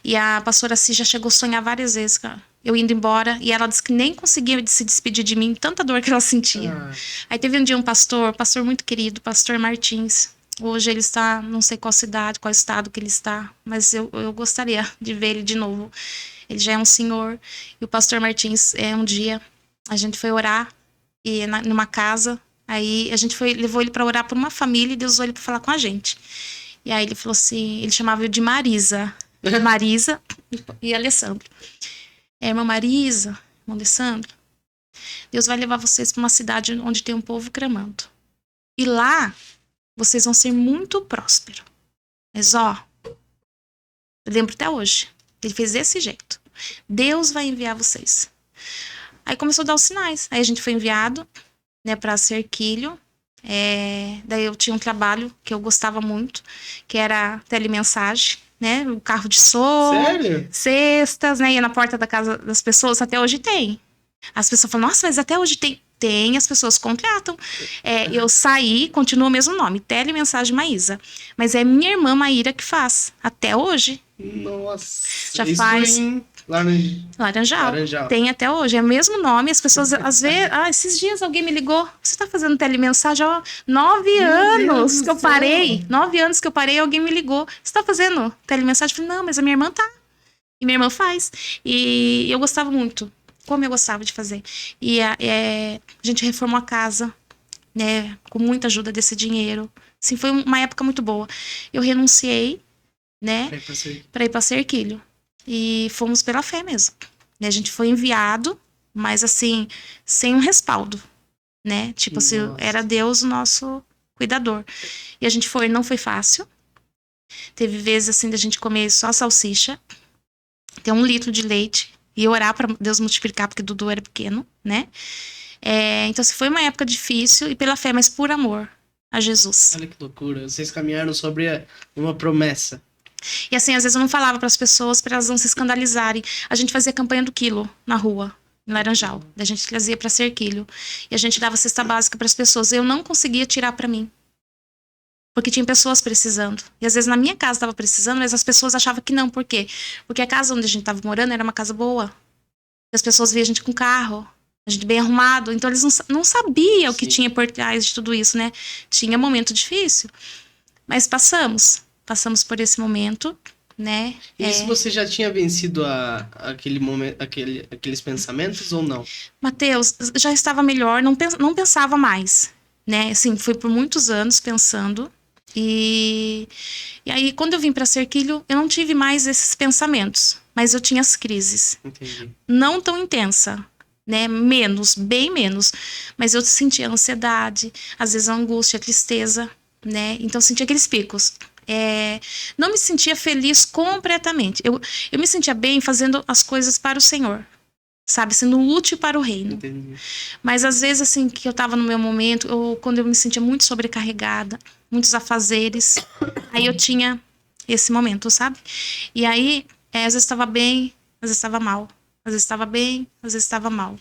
E a pastora Cis já chegou a sonhar várias vezes, cara. Eu indo embora, e ela disse que nem conseguia se despedir de mim, tanta dor que ela sentia. Aí teve um dia um pastor muito querido, pastor Martins. Hoje ele está, não sei qual cidade, qual estado que ele está, mas eu gostaria de ver ele de novo. Ele já é um senhor. E o pastor Martins, um dia, a gente foi orar e numa casa. Aí a gente levou ele para orar por uma família e Deus usou ele para falar com a gente. E aí ele falou assim, ele chamava eu de Marisa. Marisa e Alessandro. Irmã Marisa, irmão Alessandro, Deus vai levar vocês para uma cidade onde tem um povo clamando. E lá, vocês vão ser muito prósperos. Mas eu lembro até hoje. Ele fez desse jeito. Deus vai enviar vocês. Aí começou a dar os sinais. Aí a gente foi enviado, né, para Cerquilho. Daí eu tinha um trabalho que eu gostava muito, que era telemensagem, né? O carro de som. Sério? Cestas, né? Ia na porta da casa das pessoas. Até hoje tem. As pessoas falam, nossa, mas até hoje tem. Tem, as pessoas contratam. Eu saí, continua o mesmo nome, Telemensagem Maísa. Mas é minha irmã Maíra que faz. Até hoje. Nossa. Já isso faz. Em Laranjal. Tem até hoje, é o mesmo nome. As pessoas, às vezes, esses dias alguém me ligou. Você tá fazendo telemensagem há 9 anos que eu parei. 9 anos que eu parei, alguém me ligou. Você tá fazendo telemensagem? Eu falei, não, mas a minha irmã tá. E minha irmã faz. E eu gostava muito. Como eu gostava de fazer. E a gente reformou a casa, né? Com muita ajuda desse dinheiro. Assim, foi uma época muito boa. Eu renunciei, né? Para ir para Cerquilho. E fomos pela fé mesmo. Né? A gente foi enviado, mas assim, sem um respaldo, né? Tipo assim, era Deus o nosso cuidador. E a gente foi, não foi fácil. Teve vezes assim da gente comer só salsicha, ter 1 litro de leite e orar para Deus multiplicar, porque Dudu era pequeno, né? Então assim, foi uma época difícil e pela fé, mas por amor a Jesus. Olha que loucura. Vocês caminharam sobre uma promessa. E assim, às vezes eu não falava para as pessoas para elas não se escandalizarem. A gente fazia campanha do quilo na rua, em Laranjal. A gente trazia para Cerquilho. E a gente dava cesta básica para as pessoas. Eu não conseguia tirar para mim. Porque tinha pessoas precisando. E às vezes na minha casa estava precisando, mas as pessoas achavam que não. Por quê? Porque a casa onde a gente estava morando era uma casa boa. E as pessoas viam a gente com carro, a gente bem arrumado. Então eles não sabiam o que tinha por trás de tudo isso, né? Tinha momento difícil. Mas passamos por esse momento, né? E se você já tinha vencido aquele momento, aqueles pensamentos ou não? Mateus, já estava melhor, não pensava mais, né? Assim, foi por muitos anos pensando. E aí, quando eu vim para Cerquilho, eu não tive mais esses pensamentos, mas eu tinha as crises. Entendi. Não tão intensa, né? Menos, bem menos. Mas eu sentia ansiedade, às vezes a angústia, a tristeza, né? Então, eu sentia aqueles picos. Não me sentia feliz completamente. Eu me sentia bem fazendo as coisas para o Senhor, sabe? Sendo útil para o reino. Entendi. Mas às vezes, assim, que eu estava no meu momento, quando eu me sentia muito sobrecarregada, muitos afazeres, aí eu tinha esse momento, sabe? E aí, às vezes estava bem, às vezes estava mal. Às vezes estava bem, às vezes estava mal.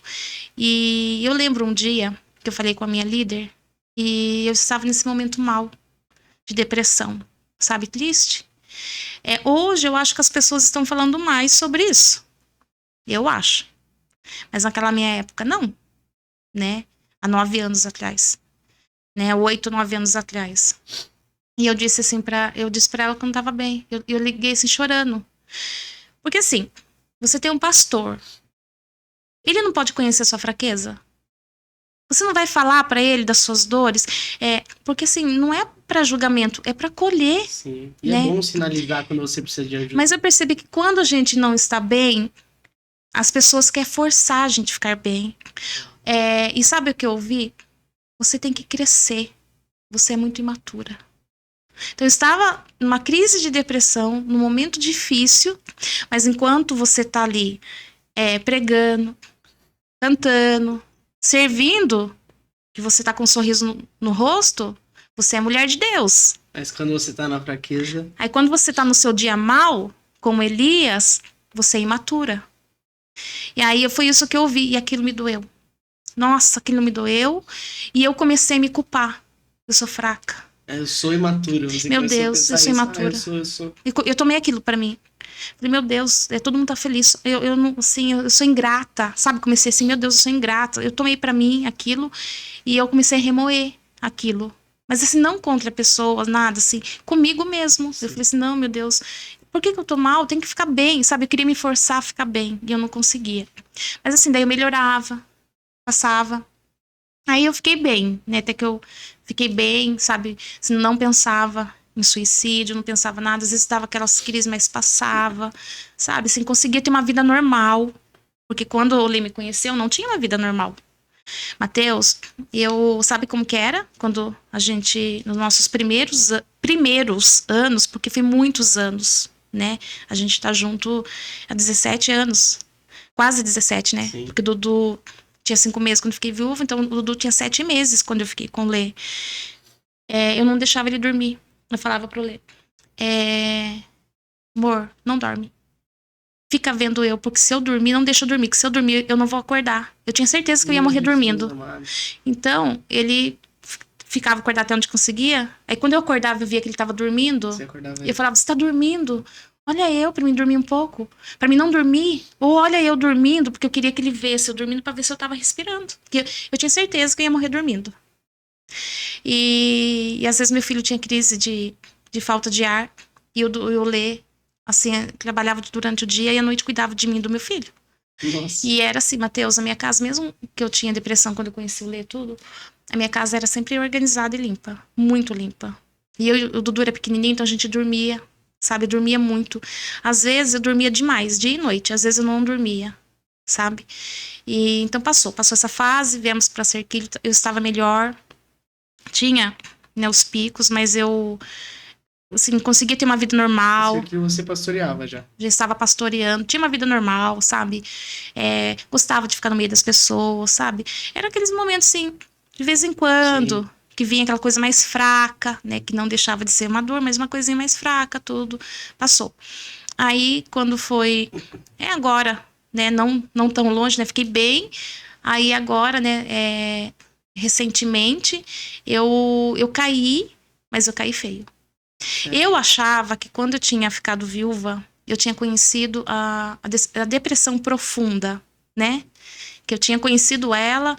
E eu lembro um dia que eu falei com a minha líder e eu estava nesse momento mal, de depressão. Sabe, triste. Hoje eu acho que as pessoas estão falando mais sobre isso. Eu acho. Mas naquela minha época, não. Né? Há 9 anos atrás. Né? 8, 9 anos atrás. E eu disse assim eu disse pra ela que eu não tava bem. Eu liguei assim, chorando. Porque assim, você tem um pastor. Ele não pode conhecer a sua fraqueza? Você não vai falar para ele das suas dores? Porque assim, não é para julgamento, é para colher. Sim. E né? é bom sinalizar quando você precisa de ajuda. Mas eu percebi que quando a gente não está bem, as pessoas querem forçar a gente a ficar bem. E sabe o que eu ouvi? Você tem que crescer. Você é muito imatura. Então eu estava numa crise de depressão, num momento difícil, mas enquanto você está ali pregando, cantando, servindo, que você tá com um sorriso no rosto, você é mulher de Deus. Mas quando você tá na fraqueza... Aí quando você tá no seu dia mal, como Elias, você é imatura. E aí foi isso que eu ouvi, e aquilo me doeu. Nossa, aquilo me doeu, e eu comecei a me culpar. Eu sou fraca. Eu sou imaturo. Você Meu começou a Deus, pensar eu sou isso. imatura. Eu sou. Eu tomei aquilo pra mim. Falei, meu Deus, todo mundo tá feliz. Eu não, assim, eu sou ingrata, sabe? Comecei assim, meu Deus, eu sou ingrata. Eu tomei pra mim aquilo e eu comecei a remoer aquilo. Mas assim, não contra pessoas, nada, assim, comigo mesmo. Sim. Eu falei assim, não, meu Deus, por que eu tô mal? Eu tenho que ficar bem, sabe? Eu queria me forçar a ficar bem e eu não conseguia. Mas assim, daí eu melhorava, passava. Aí eu fiquei bem, né? Até que eu fiquei bem, sabe? Assim, não pensava em suicídio, não pensava nada. Às vezes dava aquelas crises, mas passava, sabe? Assim, conseguia ter uma vida normal. Porque quando o Lê me conheceu, eu não tinha uma vida normal. Mateus, eu sabe como que era? Quando a gente, nos nossos primeiros anos, porque foi muitos anos, né? A gente tá junto há 17 anos. Quase 17, né? Sim. Porque o Dudu tinha 5 meses quando eu fiquei viúva, então o Dudu tinha 7 meses quando eu fiquei com o Lê. Eu não deixava ele dormir. Eu falava pro Lê, amor, não dorme. Fica vendo eu, porque se eu dormir, não deixa eu dormir, que se eu dormir, eu não vou acordar. Eu tinha certeza que eu ia morrer dormindo. Então, ele ficava acordado até onde conseguia. Aí quando eu acordava e via que ele tava dormindo, eu falava, você tá dormindo? Olha eu, pra mim dormir um pouco. Pra mim não dormir. Ou olha eu dormindo, porque eu queria que ele visse eu dormindo pra ver se eu tava respirando. Porque eu tinha certeza que eu ia morrer dormindo. E às vezes meu filho tinha crise de falta de ar. E o Lê, assim, trabalhava durante o dia e à noite cuidava de mim e do meu filho. Nossa. E era assim, Mateus, a minha casa, mesmo que eu tinha depressão quando eu conheci o Lê tudo, a minha casa era sempre organizada e limpa. Muito limpa. E o Dudu era pequenininho, então a gente dormia, sabe? Eu dormia muito. Às vezes eu dormia demais, dia e noite. Às vezes eu não dormia, sabe? E então passou essa fase, viemos pra Serquilho, eu estava melhor. Tinha, né, os picos, mas eu, assim, conseguia ter uma vida normal. Isso aqui você pastoreava já. Já estava pastoreando, tinha uma vida normal, sabe? Gostava de ficar no meio das pessoas, sabe? Era aqueles momentos, assim, de vez em quando, Sim. que vinha aquela coisa mais fraca, né? Que não deixava de ser uma dor, mas uma coisinha mais fraca, tudo. Passou. Aí, quando foi... agora, né? Não tão longe, né? Fiquei bem. Aí, agora, né? Recentemente, eu caí, mas eu caí feio. Eu achava que quando eu tinha ficado viúva, eu tinha conhecido a depressão profunda, né? Que eu tinha conhecido ela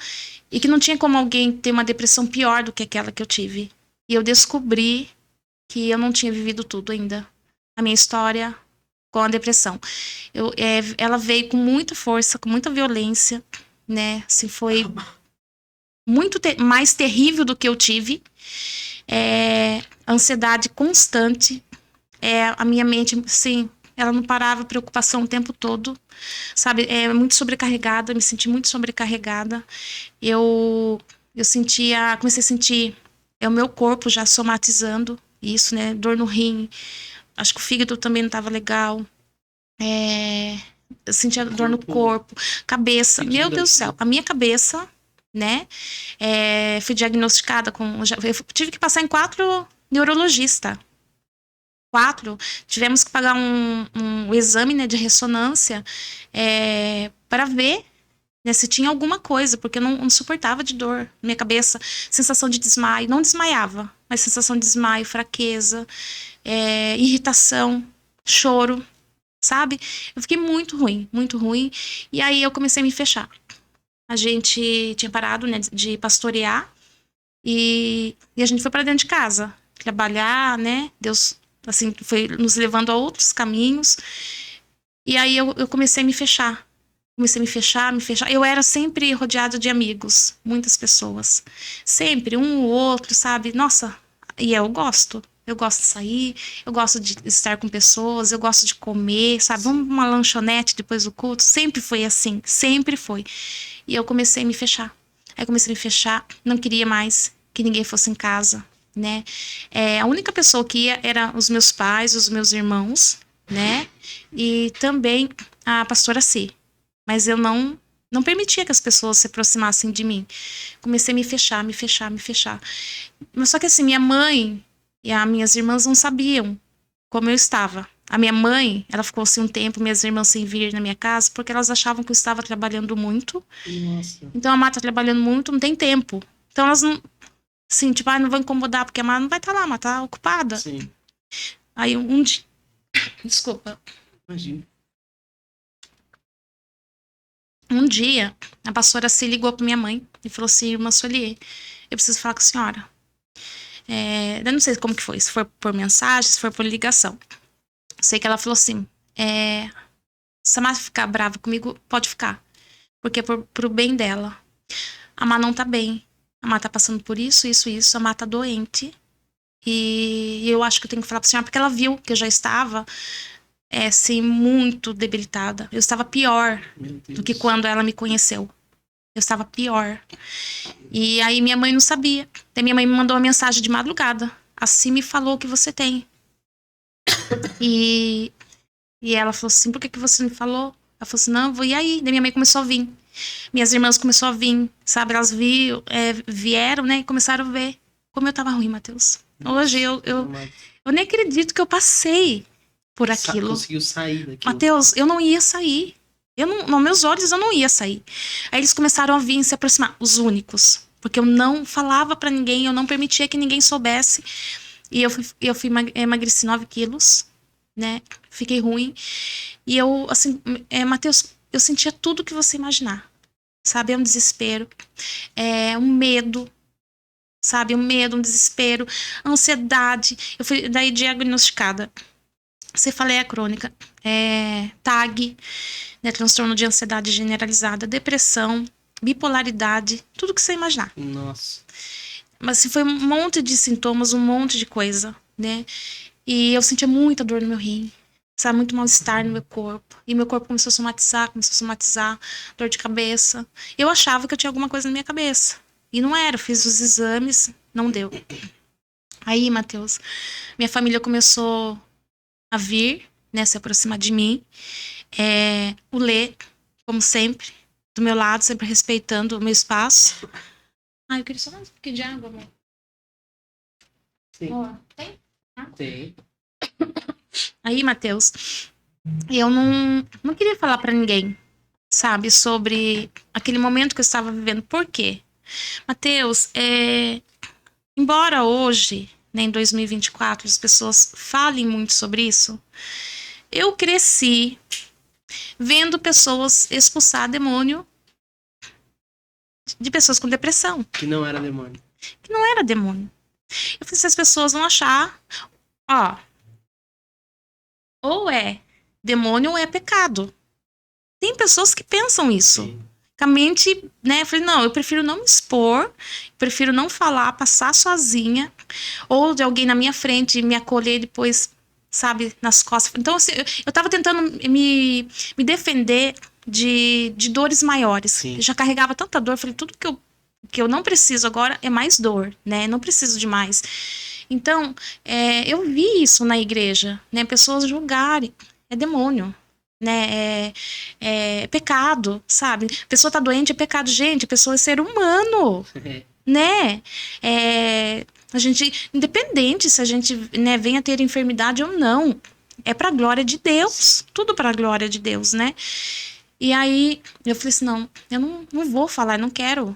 e que não tinha como alguém ter uma depressão pior do que aquela que eu tive. E eu descobri que eu não tinha vivido tudo ainda. A minha história com a depressão. Ela veio com muita força, com muita violência, né? Assim, foi muito mais terrível do que eu tive. Ansiedade constante. A minha mente, sim, ela não parava, preocupação o tempo todo, sabe? Muito sobrecarregada, me senti muito sobrecarregada. Eu comecei a sentir o meu corpo já somatizando isso, né? Dor no rim, acho que o fígado também não estava legal. Eu sentia dor no corpo, cabeça, meu Deus do céu, a minha cabeça, né? Fui diagnosticada eu tive que passar em 4 neurologistas. 4, tivemos que pagar um exame, né, de ressonância para ver, né, se tinha alguma coisa, porque eu não suportava de dor. Minha cabeça, sensação de desmaio, não desmaiava, mas sensação de desmaio, fraqueza, irritação, choro, sabe? Eu fiquei muito ruim. E aí eu comecei a me fechar. A gente tinha parado, né, de pastorear e a gente foi para dentro de casa trabalhar, né? Deus, assim, foi nos levando a outros caminhos. E aí eu comecei a me fechar. Comecei a me fechar. Eu era sempre rodeada de amigos, muitas pessoas. Sempre, um ou outro, sabe? Nossa, e eu gosto. Eu gosto de sair, eu gosto de estar com pessoas, eu gosto de comer, sabe? Vamos pra uma lanchonete depois do culto. Sempre foi assim, sempre foi. E eu comecei a me fechar. Aí comecei a me fechar, não queria mais que ninguém fosse em casa, né? A única pessoa que ia era os meus pais, os meus irmãos, né? E também a pastora C. Mas eu não permitia que as pessoas se aproximassem de mim. Comecei a me fechar. Mas só que assim, minha mãe e as minhas irmãs não sabiam como eu estava. A minha mãe, ela ficou assim um tempo, minhas irmãs sem vir na minha casa, porque elas achavam que eu estava trabalhando muito. Nossa. Então a Má tá trabalhando muito, não tem tempo. Então elas não... Assim, tipo, não vou incomodar, porque a Má não vai estar lá, a Má tá ocupada. Sim. Aí um dia... Desculpa. Imagina. Um dia, a pastora se ligou pra minha mãe e falou assim, irmã Solier, eu preciso falar com a senhora. Eu não sei como que foi, se foi por mensagem, se foi por ligação. Sei que ela falou assim, se a Má ficar brava comigo, pode ficar. Porque é pro bem dela. A Má não tá bem. A Má tá passando por isso, isso, isso. A Má tá doente. E eu acho que eu tenho que falar pra senhora, porque ela viu que eu já estava, assim, muito debilitada. Eu estava pior do que quando ela me conheceu. Eu estava pior. E aí minha mãe não sabia. Daí minha mãe me mandou uma mensagem de madrugada. Assim me falou que você tem. E ela falou assim, por que você me falou? Ela falou assim, não, e aí? Daí minha mãe começou a vir. Minhas irmãs começaram a vir, sabe? Elas vieram, né? E começaram a ver como eu tava ruim, Matheus. Hoje eu nem acredito que eu passei por aquilo. Conseguiu sair daquilo. Matheus, eu não ia sair. Nos meus olhos, eu não ia sair. Aí eles começaram a vir se aproximar, os únicos. Porque eu não falava pra ninguém, eu não permitia que ninguém soubesse. E eu fui emagreci 9 quilos, né? Fiquei ruim. E eu, assim, Matheus, eu sentia tudo que você imaginar. Sabe? Um desespero, um medo, sabe? Um medo, um desespero, ansiedade. Eu fui daí diagnosticada cefaleia crônica, TAG, né, transtorno de ansiedade generalizada, depressão, bipolaridade, tudo que você imaginar. Nossa. Mas assim, foi um monte de sintomas, um monte de coisa, né? E eu sentia muita dor no meu rim, sabe? Muito mal-estar no meu corpo. E meu corpo começou a somatizar, dor de cabeça. Eu achava que eu tinha alguma coisa na minha cabeça. E não era, eu fiz os exames, não deu. Aí, Matheus, minha família começou a vir, né, se aproximar de mim. O Lê, como sempre, do meu lado, sempre respeitando o meu espaço. Eu queria só mais um pouquinho de água, amor. Sim. Tem? Tem. Aí, Matheus, eu não queria falar pra ninguém, sabe, sobre aquele momento que eu estava vivendo. Por quê? Matheus, embora hoje, né, em 2024, as pessoas falem muito sobre isso, eu cresci vendo pessoas expulsar demônio de pessoas com depressão. Que não era demônio. Que não era demônio. Eu falei, se as pessoas vão achar, ou é demônio ou é pecado. Tem pessoas que pensam isso. Sim. Com a mente, né? Eu falei, não, eu prefiro não me expor, prefiro não falar, passar sozinha, ou de alguém na minha frente me acolher depois, sabe, nas costas. Então, assim, eu tava tentando me defender de dores maiores. Sim. Eu já carregava tanta dor, eu falei, tudo que eu não preciso agora é mais dor, né? Não preciso de mais. Então, eu vi isso na igreja, né? Pessoas julgarem. É demônio, né? É pecado, sabe? A pessoa tá doente, é pecado. Gente, a pessoa é ser humano, né? A gente, independente se a gente, né, venha ter enfermidade ou não, é pra glória de Deus. Tudo pra glória de Deus, né? E aí, eu falei assim, não, eu não vou falar, eu não quero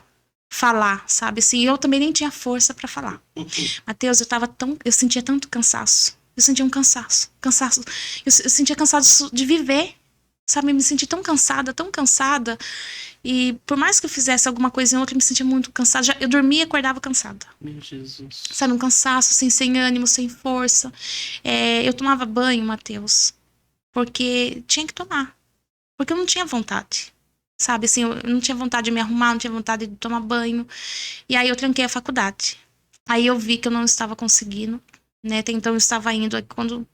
falar, sabe? Assim, eu também nem tinha força pra falar. Matheus, eu sentia tanto cansaço. Eu sentia um cansaço. Eu sentia cansaço de viver, sabe? Eu me senti tão cansada. E por mais que eu fizesse alguma coisa em outra, eu me sentia muito cansada. Eu dormia e acordava cansada. Meu Jesus. Sabe, um cansaço, assim, sem ânimo, sem força. Eu tomava banho, Matheus, porque tinha que tomar. Porque eu não tinha vontade. Sabe, assim, eu não tinha vontade de me arrumar, não tinha vontade de tomar banho. E aí eu tranquei a faculdade. Aí eu vi que eu não estava conseguindo, né? Até então eu estava indo. Aí quando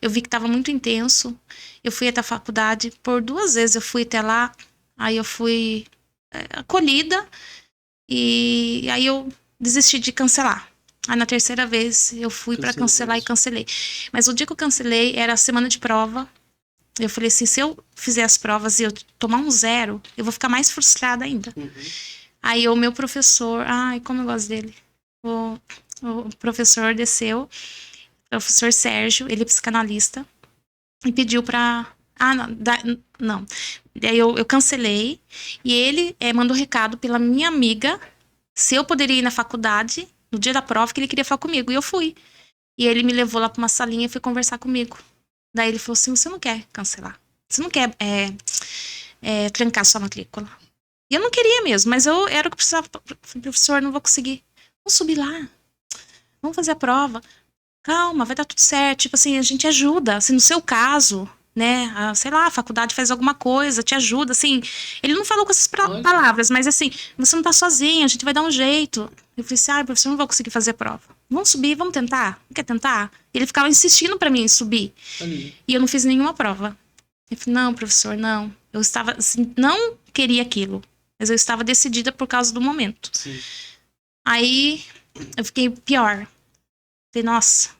eu vi que estava muito intenso, eu fui até a faculdade. Por 2 vezes eu fui até lá. Aí eu fui acolhida. E aí eu desisti de cancelar. Aí na 3ª vez eu fui para cancelar e cancelei. Mas o dia que eu cancelei era a semana de prova. Eu falei assim, se eu fizer as provas e eu tomar um 0, eu vou ficar mais frustrada ainda. Uhum. Aí o meu professor, como eu gosto dele. O professor desceu, o professor Sérgio, ele é psicanalista, e pediu pra... não. Daí eu cancelei, e ele mandou recado pela minha amiga, se eu poderia ir na faculdade, no dia da prova, que ele queria falar comigo. E eu fui. E ele me levou lá pra uma salinha e foi conversar comigo. Daí ele falou assim, você não quer cancelar. Você não quer trancar sua matrícula. E eu não queria mesmo, mas eu era o que precisava. Professor, não vou conseguir. Vamos subir lá. Vamos fazer a prova. Calma, vai dar tudo certo. Tipo assim, a gente ajuda. Assim, no seu caso, né? Sei lá, a faculdade faz alguma coisa, te ajuda. Assim, ele não falou com essas palavras, mas assim, você não tá sozinho, a gente vai dar um jeito. Eu falei assim, professor, não vou conseguir fazer a prova. Vamos subir, vamos tentar? Não quer tentar? Ele ficava insistindo pra mim subir. E eu não fiz nenhuma prova. Eu falei, não, professor, não. Eu estava, assim, não queria aquilo. Mas eu estava decidida por causa do momento. Sim. Aí, eu fiquei pior. Falei, nossa,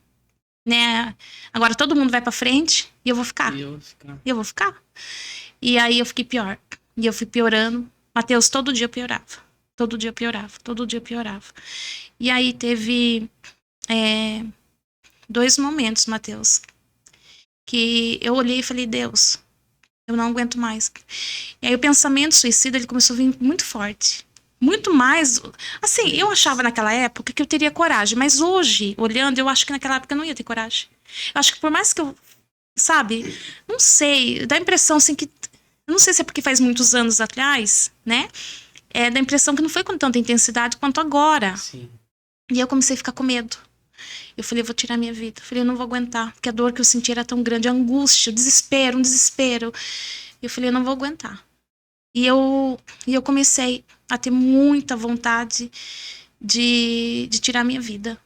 né? Agora todo mundo vai pra frente e eu vou ficar. E eu vou ficar. E eu vou ficar. E aí eu fiquei pior. E eu fui piorando. Mateus, todo dia eu piorava. Todo dia eu piorava. Todo dia eu piorava. E aí teve 2 momentos, Mateus, que eu olhei e falei, Deus, eu não aguento mais. E aí o pensamento suicida, ele começou a vir muito forte. Muito mais. Assim, eu achava naquela época que eu teria coragem, mas hoje, olhando, eu acho que naquela época eu não ia ter coragem. Eu acho que por mais que eu, sabe, não sei, dá a impressão assim que, não sei se é porque faz muitos anos atrás, né? Dá a impressão que não foi com tanta intensidade quanto agora. Sim. E eu comecei a ficar com medo. Eu falei, eu vou tirar minha vida. Eu falei, eu não vou aguentar, porque a dor que eu senti era tão grande, a angústia, o desespero, um desespero. Eu falei, eu não vou aguentar. E eu comecei a ter muita vontade de tirar minha vida.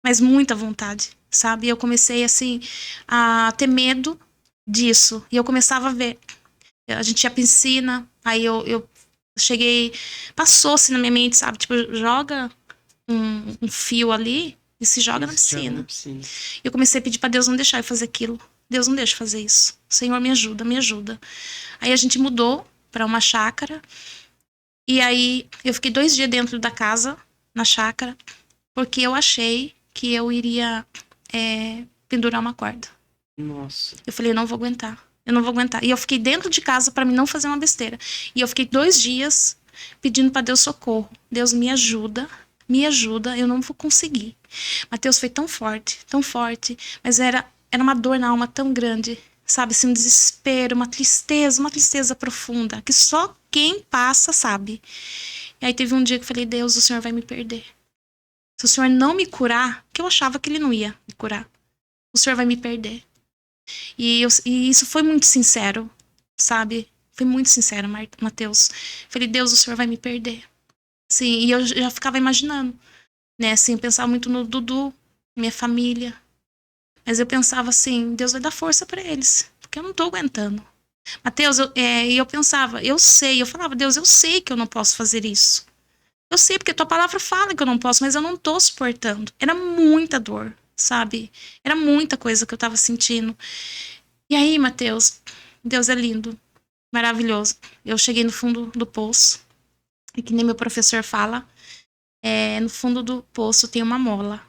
Mas muita vontade, sabe? E eu comecei, assim, a ter medo disso. E eu começava a ver. A gente tinha piscina, aí eu cheguei... Passou-se na minha mente, sabe? Tipo, joga um fio ali e se joga na piscina. Eu comecei a pedir pra Deus não deixar eu fazer aquilo. Deus, não deixa eu fazer isso. Senhor, me ajuda, me ajuda. Aí a gente mudou pra uma chácara. E aí eu fiquei 2 dias dentro da casa, na chácara, porque eu achei que eu iria pendurar uma corda. Nossa. Eu falei, eu não vou aguentar. Eu não vou aguentar. E eu fiquei dentro de casa pra mim não fazer uma besteira. E eu fiquei 2 dias pedindo pra Deus socorro. Deus, me ajuda, eu não vou conseguir. Mateus, foi tão forte, mas era uma dor na alma tão grande, sabe, assim, um desespero, uma tristeza profunda, que só quem passa sabe. E aí teve um dia que eu falei, Deus, o Senhor vai me perder. Se o Senhor não me curar, que eu achava que ele não ia me curar, o Senhor vai me perder. E isso foi muito sincero, sabe? Foi muito sincero, Mateus. Falei, Deus, o Senhor vai me perder. Sim, e eu já ficava imaginando, né? Assim, pensava muito no Dudu, minha família. Mas eu pensava assim, Deus vai dar força pra eles, porque eu não tô aguentando. Mateus, e eu pensava, eu falava, Deus, eu sei que eu não posso fazer isso. Eu sei, porque a tua palavra fala que eu não posso, mas eu não tô suportando. Era muita dor, sabe? Era muita coisa que eu tava sentindo. E aí, Mateus, Deus é lindo, maravilhoso. Eu cheguei no fundo do poço, e que nem meu professor fala, no fundo do poço tem uma mola.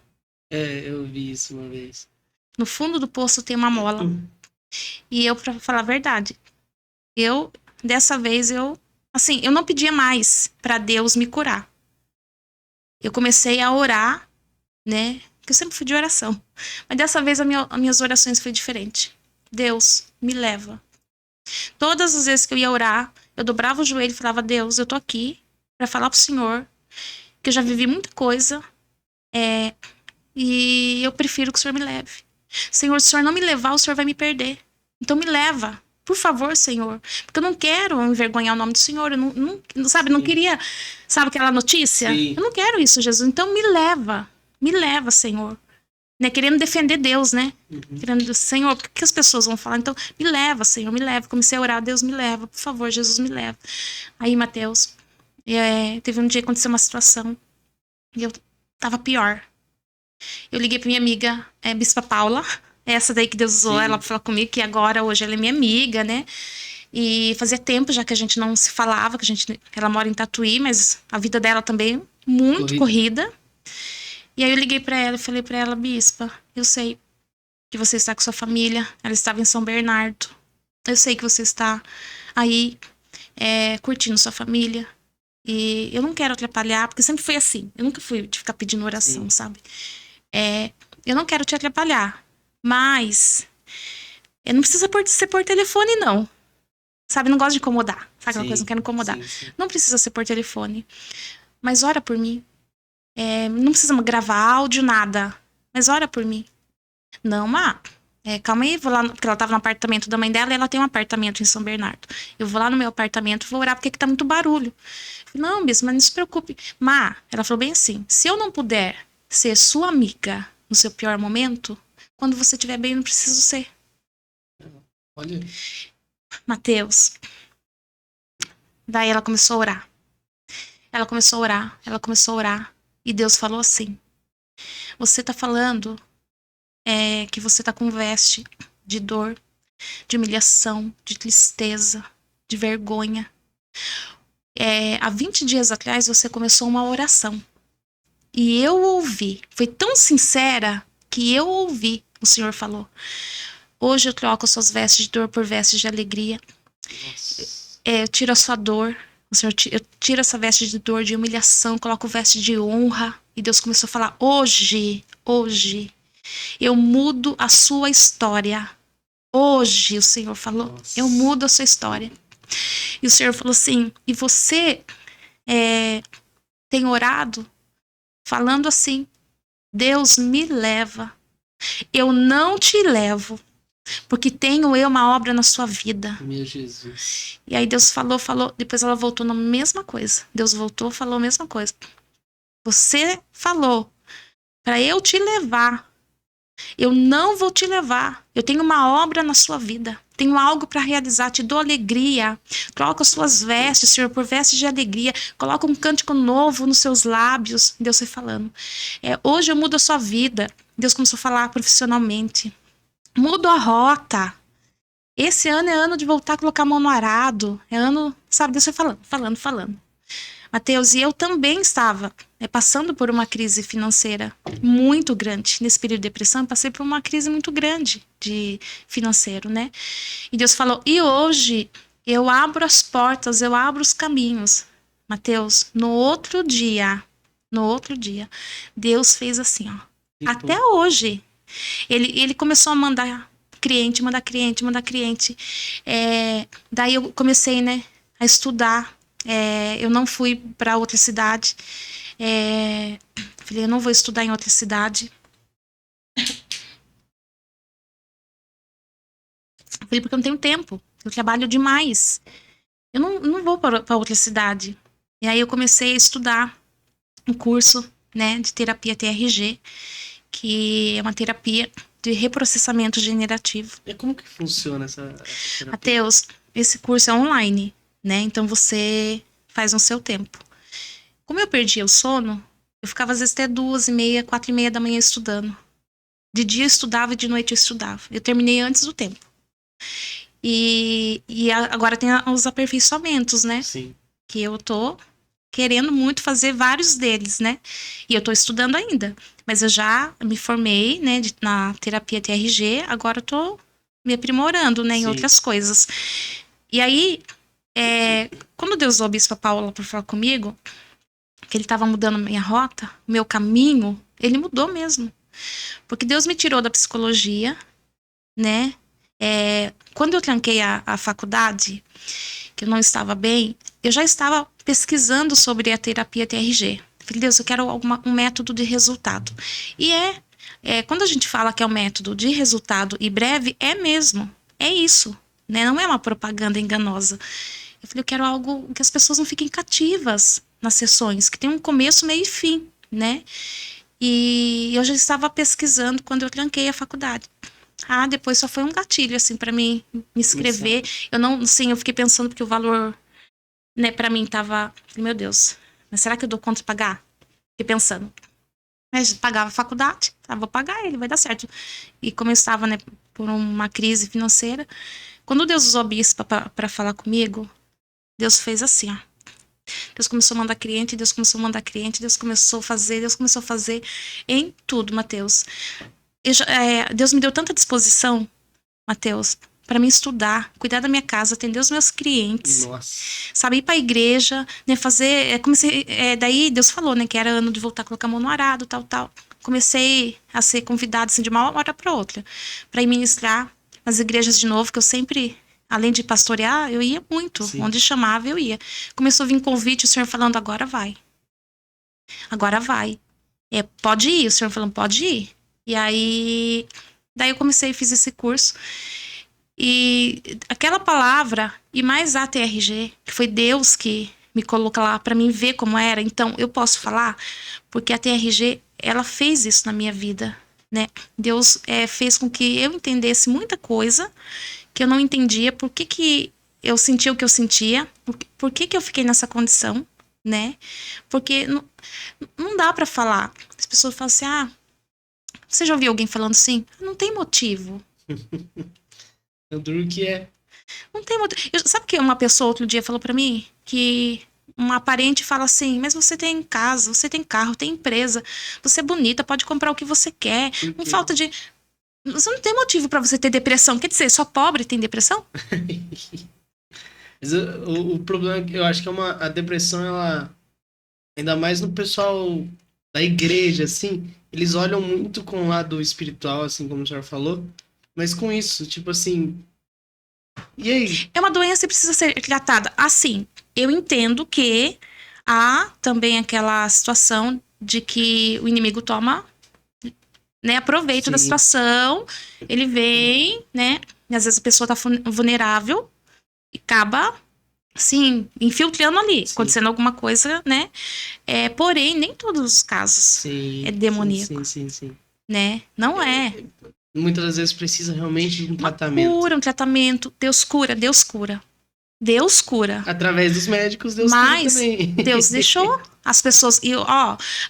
Eu vi isso uma vez. No fundo do poço tem uma mola. E eu, pra falar a verdade, dessa vez, eu não pedia mais pra Deus me curar. Eu comecei a orar, né? Porque eu sempre fui de oração. Mas dessa vez, as minhas orações foi diferente. Deus, me leva. Todas as vezes que eu ia orar, eu dobrava o joelho e falava, Deus, eu tô aqui pra falar pro Senhor que eu já vivi muita coisa, e eu prefiro que o Senhor me leve. Senhor, se o Senhor não me levar, o Senhor vai me perder. Então me leva, por favor, Senhor. Porque eu não quero envergonhar o nome do Senhor. Eu não queria, sabe aquela notícia? Sim. Eu não quero isso, Jesus. Então me leva, Senhor. Né? Querendo defender Deus, né? Querendo, Senhor, o que as pessoas vão falar? Então, me leva, Senhor, me leva. Comecei a orar, Deus me leva, por favor, Jesus me leva. Aí, Mateus, teve um dia que aconteceu uma situação e eu tava pior. Eu liguei pra minha amiga, Bispa Paula, essa daí que Deus usou ela pra falar comigo, que agora, hoje, ela é minha amiga, né? E fazia tempo já que a gente não se falava, ela mora em Tatuí, mas a vida dela também muito corrida. E aí eu liguei pra ela e falei pra ela, Bispa, eu sei que você está com sua família, ela estava em São Bernardo. Eu sei que você está aí curtindo sua família. E eu não quero atrapalhar, porque sempre foi assim. Eu nunca fui de ficar pedindo oração, Sim. sabe? Eu não quero te atrapalhar, mas não precisa ser por telefone, não. Sabe, não gosto de incomodar. Sabe aquela coisa, não Sim, quero incomodar. sim. Não precisa ser por telefone, mas ora por mim. Não precisa gravar áudio, nada. Mas ora por mim. Não, Má. Calma aí, vou lá, porque ela tava no apartamento da mãe dela e ela tem um apartamento em São Bernardo. Eu vou lá no meu apartamento e vou orar porque aqui tá muito barulho. Eu falei, não, Bis, mas não se preocupe. Má, ela falou bem assim, se eu não puder ser sua amiga no seu pior momento, quando você estiver bem, eu não preciso ser. Olha. Mateus. Daí ela começou a orar. Ela começou a orar, ela começou a orar. E Deus falou assim, você tá falando que você tá com veste de dor, de humilhação, de tristeza, de vergonha. Há 20 dias atrás você começou uma oração. E eu ouvi. Foi tão sincera que eu ouvi. O Senhor falou. Hoje eu troco suas vestes de dor por vestes de alegria. Eu tiro a sua dor. O Senhor, eu tiro essa veste de dor, de humilhação. Coloco veste de honra. E Deus começou a falar. Hoje, eu mudo a sua história. Hoje, o Senhor falou. Nossa. Eu mudo a sua história. E o Senhor falou assim, e você tem orado falando assim, Deus me leva, eu não te levo, porque tenho eu uma obra na sua vida. Meu Jesus. E aí Deus falou, depois ela voltou na mesma coisa. Deus voltou, falou a mesma coisa. Você falou para eu te levar. Eu não vou te levar. Eu tenho uma obra na sua vida. Tenho algo para realizar. Te dou alegria. Troca as suas vestes, Senhor, por vestes de alegria. Coloca um cântico novo nos seus lábios. Deus foi falando. Hoje eu mudo a sua vida. Deus começou a falar profissionalmente. Mudo a rota. Esse ano é ano de voltar a colocar a mão no arado. É ano, sabe, Deus foi falando. Mateus, e eu também estava passando por uma crise financeira muito grande. Nesse período de depressão, eu passei por uma crise muito grande de financeiro, né? E Deus falou, e hoje eu abro as portas, eu abro os caminhos. Mateus, no outro dia, Deus fez assim, ó. Até hoje, ele começou a mandar cliente. Daí eu comecei, né, a estudar. Eu não fui para outra cidade. Falei, eu não vou estudar em outra cidade. Falei, porque eu não tenho tempo. Eu trabalho demais. Eu não vou para outra cidade. E aí eu comecei a estudar um curso, né, de terapia TRG, que é uma terapia de reprocessamento generativo. E como que funciona essa terapia? Mateus, esse curso é online, né? Então você faz no seu tempo. Como eu perdia o sono, eu ficava às vezes até 2h30, 4h30 da manhã estudando. De dia eu estudava e de noite eu estudava. Eu terminei antes do tempo. E agora tem os aperfeiçoamentos, né? Sim. Que eu tô querendo muito fazer vários deles, né? E eu tô estudando ainda. Mas eu já me formei, né, na terapia TRG, agora eu tô me aprimorando, né, em outras coisas. E aí, quando Deus usou a Bispa Paula para falar comigo, que ele estava mudando minha rota, meu caminho, ele mudou mesmo. Porque Deus me tirou da psicologia, né? Quando eu tranquei a faculdade, que eu não estava bem, eu já estava pesquisando sobre a terapia TRG. Falei, Deus, eu quero um método de resultado. E quando a gente fala que é um método de resultado e breve, é mesmo. É isso, né? Não é uma propaganda enganosa. Eu falei, eu quero algo que as pessoas não fiquem cativas nas sessões, que tem um começo, meio e fim, né? E eu já estava pesquisando quando eu tranquei a faculdade. Depois só foi um gatilho, assim, para mim me inscrever. Eu fiquei pensando porque o valor, né, para mim tava, meu Deus, mas será que eu dou conta de pagar? Fiquei pensando. Mas pagava a faculdade, vou pagar ele, vai dar certo. E como eu estava, né, por uma crise financeira, quando Deus usou a bispa para falar comigo, Deus fez assim, ó. Deus começou a mandar cliente, Deus começou a fazer em tudo, Mateus. Deus me deu tanta disposição, Mateus, para mim estudar, cuidar da minha casa, atender os meus clientes. Nossa. Sabe, ir pra igreja, né, fazer... comecei, daí Deus falou, né, que era ano de voltar a colocar a mão no arado, tal. Comecei a ser convidada, assim, de uma hora pra outra, pra ir ministrar nas igrejas de novo, que eu sempre, além de pastorear, eu ia muito. Sim. Onde chamava, eu ia. Começou a vir convite, o Senhor falando, agora vai. Agora vai. Pode ir, o Senhor falando, pode ir. E aí, daí eu comecei, fiz esse curso. E aquela palavra, e mais a TRG, que foi Deus que me colocou lá para mim ver como era. Então, eu posso falar, porque a TRG, ela fez isso na minha vida, né? Deus fez com que eu entendesse muita coisa que eu não entendia. Por que eu sentia o que eu sentia? Por que eu fiquei nessa condição, né? Porque não dá para falar. As pessoas falam assim, você já ouviu alguém falando assim? Não tem motivo. É duro que é. Não tem motivo. Sabe que uma pessoa outro dia falou pra mim? Que uma parente fala assim, mas você tem casa, você tem carro, tem empresa, você é bonita, pode comprar o que você quer. Não falta de... Você não tem motivo pra você ter depressão. Quer dizer, só pobre tem depressão? Mas o problema é que eu acho que a depressão, ela... Ainda mais no pessoal da igreja, assim, eles olham muito com o lado espiritual, assim, como o senhor falou. Mas com isso, tipo assim... E aí? É uma doença que precisa ser tratada. Assim, eu entendo que há também aquela situação de que o inimigo toma, né, aproveito da situação, ele vem, né, e às vezes a pessoa tá vulnerável e acaba, assim, infiltrando ali, acontecendo alguma coisa, né, porém, nem todos os casos é demoníaco, sim. né, não é. Muitas das vezes precisa realmente de um tratamento. Um tratamento, Deus cura. Deus cura. Através dos médicos, Deus cura também. Deus deixou as pessoas... E,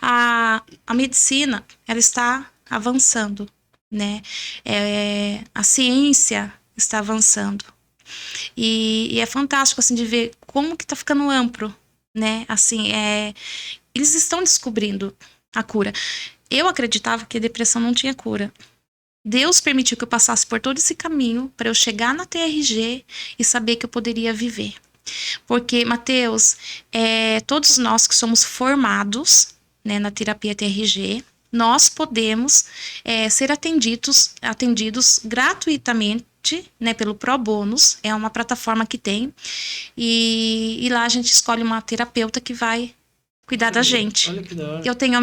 a medicina, ela está avançando, né? A ciência está avançando. E é fantástico, assim, de ver como que tá ficando amplo, né? Assim, eles estão descobrindo a cura. Eu acreditava que a depressão não tinha cura. Deus permitiu que eu passasse por todo esse caminho para eu chegar na TRG e saber que eu poderia viver. Porque, Mateus, todos nós que somos formados, né, na terapia TRG, nós podemos ser atendidos gratuitamente, né, pelo ProBonus. É uma plataforma que tem. E lá a gente escolhe uma terapeuta que vai cuidar da gente. Olha que da hora. Eu tenho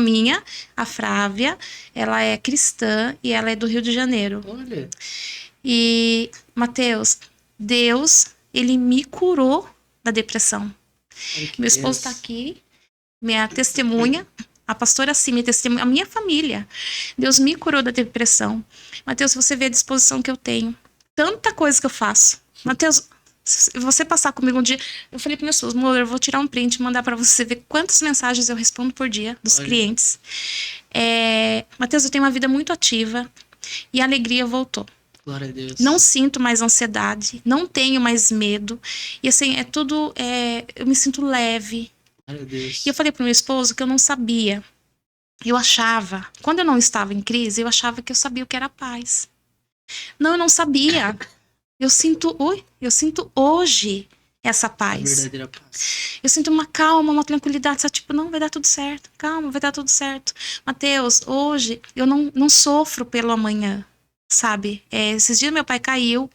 a Frávia, ela é cristã e ela é do Rio de Janeiro. Olha. E, Mateus, Deus, ele me curou da depressão. Meu esposo está aqui, minha testemunha, a pastora sim, minha testemunha, a minha família. Deus me curou da depressão. Mateus, você vê a disposição que eu tenho, tanta coisa que eu faço. Mateus, se você passar comigo um dia, eu falei para meus esposo, amor, eu vou tirar um print e mandar para você ver quantas mensagens eu respondo por dia dos clientes. Mateus, eu tenho uma vida muito ativa e a alegria voltou. Glória a Deus. Não sinto mais ansiedade, não tenho mais medo. E assim, eu me sinto leve. Glória a Deus. E eu falei pro meu esposo que eu não sabia. Eu achava, quando eu não estava em crise, eu achava que eu sabia o que era paz. Não, eu não sabia. Eu sinto hoje essa paz. Verdadeira paz. Eu sinto uma calma, uma tranquilidade, sabe? Tipo, não, vai dar tudo certo. Calma, vai dar tudo certo. Mateus, hoje eu não sofro pelo amanhã, sabe? Esses dias meu pai caiu,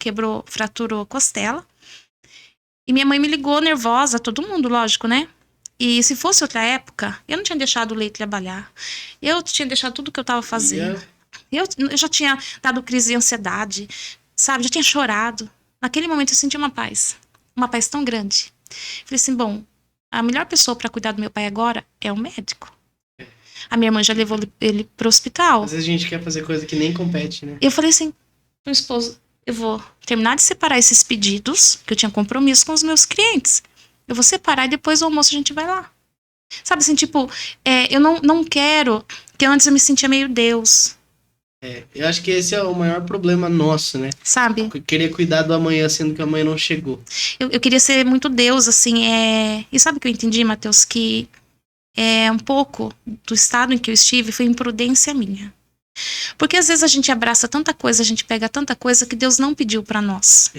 fraturou a costela. E minha mãe me ligou nervosa, todo mundo, lógico, né? E se fosse outra época, eu não tinha deixado o Leite trabalhar. Eu tinha deixado tudo que eu tava fazendo. Eu já tinha dado crise de ansiedade, sabe? Já tinha chorado. Naquele momento eu senti uma paz tão grande. Falei assim, bom, a melhor pessoa para cuidar do meu pai agora é o médico. A minha irmã já levou ele pro hospital. Às vezes a gente quer fazer coisa que nem compete, né? Eu falei assim pro meu esposo, eu vou terminar de separar esses pedidos, que eu tinha compromisso com os meus clientes. Eu vou separar e depois do almoço a gente vai lá. Sabe assim, tipo, eu não quero, que antes eu me sentia meio Deus. Eu acho que esse é o maior problema nosso, né? Sabe? Querer cuidar do amanhã, sendo que o amanhã não chegou. Eu queria ser muito Deus, assim, E sabe o que eu entendi, Mateus? Que um pouco do estado em que eu estive foi imprudência minha. Porque às vezes a gente abraça tanta coisa, a gente pega tanta coisa que Deus não pediu pra nós.